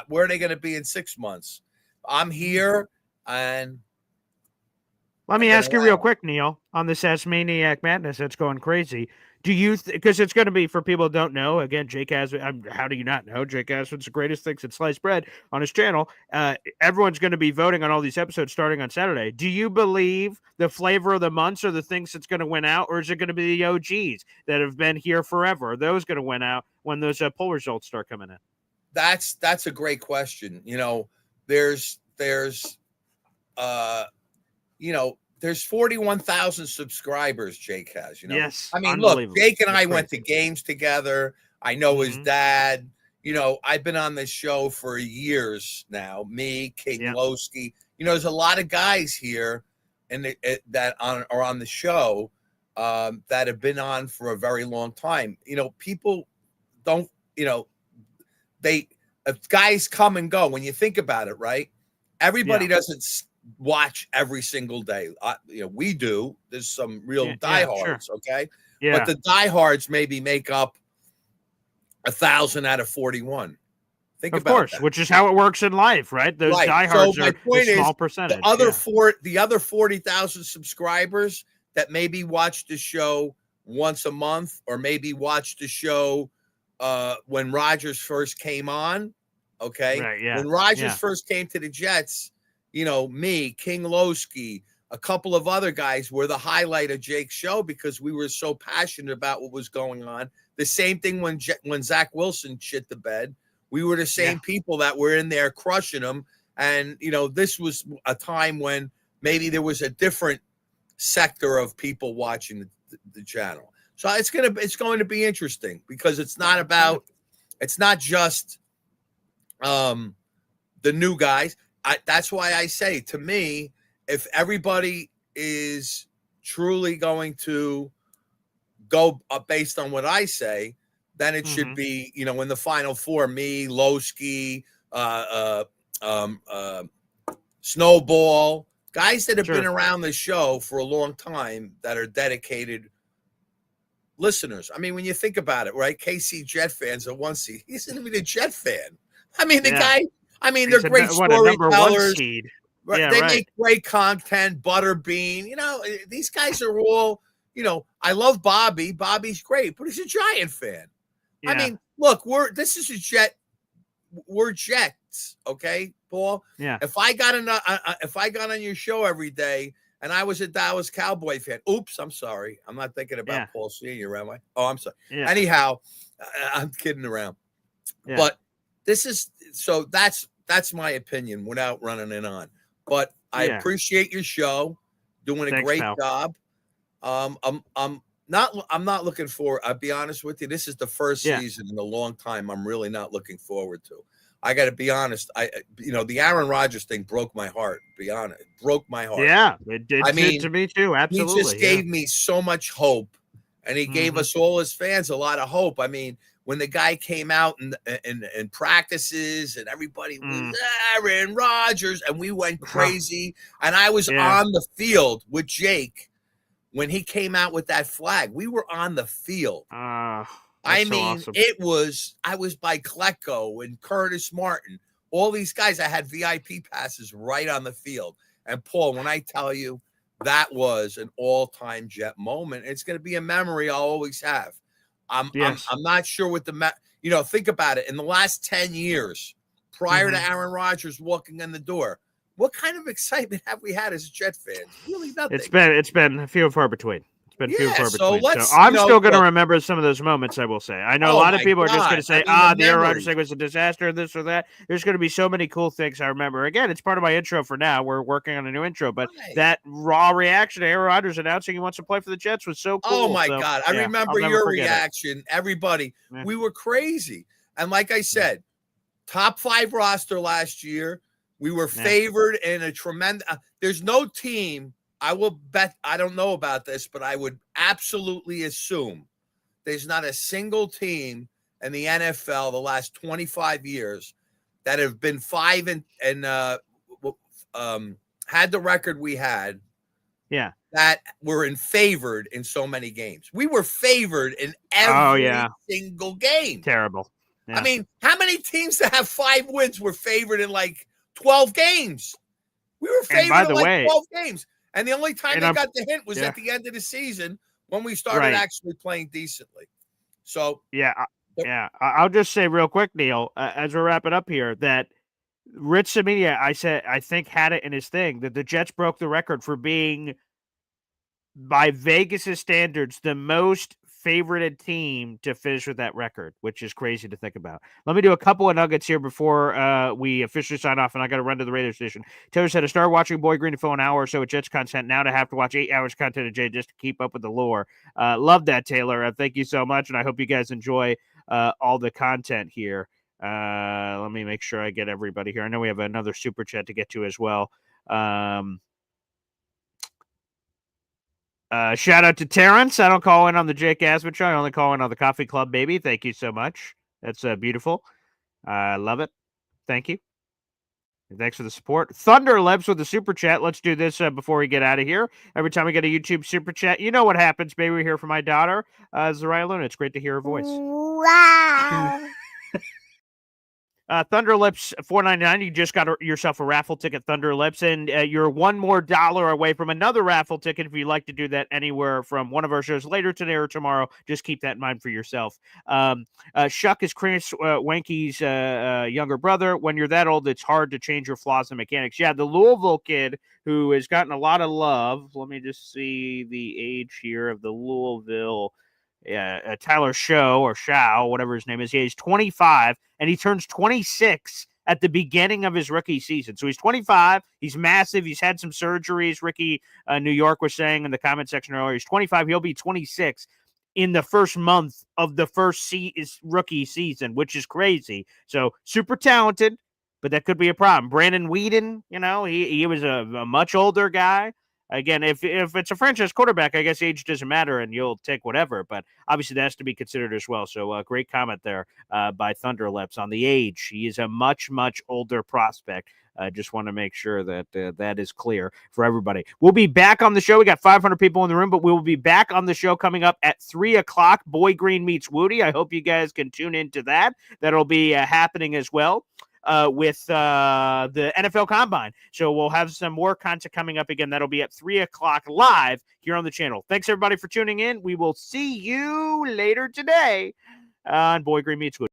Where are they going to be in 6 months? I'm here, and let me I've been ask you real around. quick, Neil, on this S Maniac Madness that's going crazy. Do you, because it's going to be, for people who don't know, again, Jake Aswood, how do you not know? Jake Aswood's the greatest thing since sliced bread on his channel. Everyone's going to be voting on all these episodes starting on Saturday. Do you believe the flavor of the months are the things that's going to win out, or is it going to be the OGs that have been here forever? Are those going to win out when those poll results start coming in? That's a great question. There's there's 41,000 subscribers Jake has, Yes. I mean, look, Jake and I went to crazy. games together. I know his dad. I've been on this show for years now. Me, King Lowski. There's a lot of guys here that are on the show that have been on for a very long time. People don't, guys come and go. When you think about it, right? Everybody doesn't watch every single day. We do. There's some real diehards, okay? Yeah. But the diehards maybe make up 1,000 out of 41. Think of about course, that. which is how it works in life, right? Those diehards so my are point a small is, percentage. The other 40,000 subscribers that maybe watch the show once a month, or maybe watch the show when Rodgers first came on. Okay. Right, yeah. When Rodgers first came to the Jets, me, King Lowski, a couple of other guys were the highlight of Jake's show because we were so passionate about what was going on. The same thing when Zach Wilson shit the bed. We were the same people that were in there crushing them. And, this was a time when maybe there was a different sector of people watching the channel. So it's going to be interesting because it's not just the new guys. That's why I say, to me, if everybody is truly going to go based on what I say, then it should be, in the final four, me, Lowski, Snowball, guys that have been around the show for a long time that are dedicated listeners. I mean, when you think about it, right? KC Jet fans are one seed. He's going to be the Jet fan. I mean, the guy, they're great storytellers. Right? They make great content, Butterbean. These guys are all, I love Bobby. Bobby's great, but he's a Giant fan. I mean, look, we're Jets, okay, Paul? Yeah. If I got on your show every day and I was a Dallas Cowboy fan, oops, I'm sorry. I'm not thinking about Paul Sr., am I? Oh, I'm sorry. Yeah. Anyhow, I'm kidding around. Yeah. But that's my opinion without running it on. But I appreciate your show, doing a great job. I'm not looking forward. I'll be honest with you. This is the first season in a long time I'm really not looking forward to. I got to be honest. The Aaron Rodgers thing broke my heart. Be honest, it broke my heart. Yeah, it did. To me too. Absolutely. He just gave me so much hope, and he gave us all his fans a lot of hope. I mean, when the guy came out in practices and everybody was Aaron Rodgers, and we went crazy, and I was on the field with Jake when he came out with that flag. We were on the field. I mean, awesome. I was by Klecko and Curtis Martin, all these guys. I had VIP passes right on the field. And Paul, when I tell you, that was an all-time Jet moment, it's going to be a memory I'll always have. I'm not sure what think about it. In the last 10 years, prior to Aaron Rodgers walking in the door, what kind of excitement have we had as Jet fans? Really nothing. It's been few and far between. It's been few and far between. So I'm still going to remember some of those moments, I will say. I know a lot of people are just going to say, the Aaron Rodgers thing was a disaster, this or that. There's going to be so many cool things I remember. Again, it's part of my intro for now. We're working on a new intro, but that raw reaction to Aaron Rodgers announcing he wants to play for the Jets was so cool. Oh, my God. I remember your reaction. Everybody. Yeah. We were crazy. And like I said, top 5 roster last year. We were favored in a tremendous there's no team, I will bet, I don't know about this, but I would absolutely assume there's not a single team in the NFL the last 25 years that have been 5 and had the record we had. Yeah. That were favored in so many games. We were favored in every single game. Terrible. Yeah. I mean, how many teams that have 5 wins were favored in like 12 games. We were And by favored the in like way, 12 games. And the only time and they I'm- got the hint was yeah. at the end of the season when we started Right. actually playing decently. So, I'll just say real quick, Neil, as we're wrapping up here, that Rich Saminia, I think, had it in his thing that the Jets broke the record for being, by Vegas's standards, the most favorited team to finish with that record, which is crazy to think about. Let me do a couple of nuggets here before we officially sign off, and I got to run to the radio station. Taylor said, I started watching Boy Green for an hour or so of Jets content. Now to have to watch 8 hours content of Jay just to keep up with the lore. Love that, Taylor. Thank you so much, and I hope you guys enjoy all the content here. Let me make sure I get everybody here. I know we have another super chat to get to as well. Shout out to Terrence. I don't call in on the Jake Asman show. I only call in on the Coffee Club, baby. Thank you so much. That's beautiful. I love it. Thank you. And thanks for the support. Thunder Lebs with the super chat. Let's do this before we get out of here. Every time we get a YouTube super chat, you know what happens, baby. We hear from my daughter, Zariah Luna. It's great to hear her voice. Wow. Thunder Lips $4.99. You just got yourself a raffle ticket, Thunder Lips, and you're $1 more away from another raffle ticket if you'd like to do that anywhere from one of our shows later today or tomorrow. Just keep that in mind for yourself. Shuck is Chris Wanky's younger brother. When you're that old, it's hard to change your flaws and mechanics. Yeah, the Louisville kid who has gotten a lot of love. Let me just see the age here of the Louisville. Tyler Shao, whatever his name is. Yeah, he's 25, and he turns 26 at the beginning of his rookie season. So he's 25. He's massive. He's had some surgeries. Ricky New York was saying in the comment section earlier, he's 25. He'll be 26 in the first month of the first rookie season, which is crazy. So super talented, but that could be a problem. Brandon Whedon, he was a much older guy. Again, if it's a franchise quarterback, I guess age doesn't matter and you'll take whatever. But obviously that has to be considered as well. So great comment there by Thunderlips on the age. He is a much, much older prospect. I just want to make sure that that is clear for everybody. We'll be back on the show. We got 500 people in the room, but we will be back on the show coming up at 3 o'clock. Boy Green meets Woody. I hope you guys can tune into that. That'll be happening as well. With the NFL Combine. So we'll have some more content coming up again. That'll be at 3 o'clock live here on the channel. Thanks, everybody, for tuning in. We will see you later today on Boy Green Meets Wood.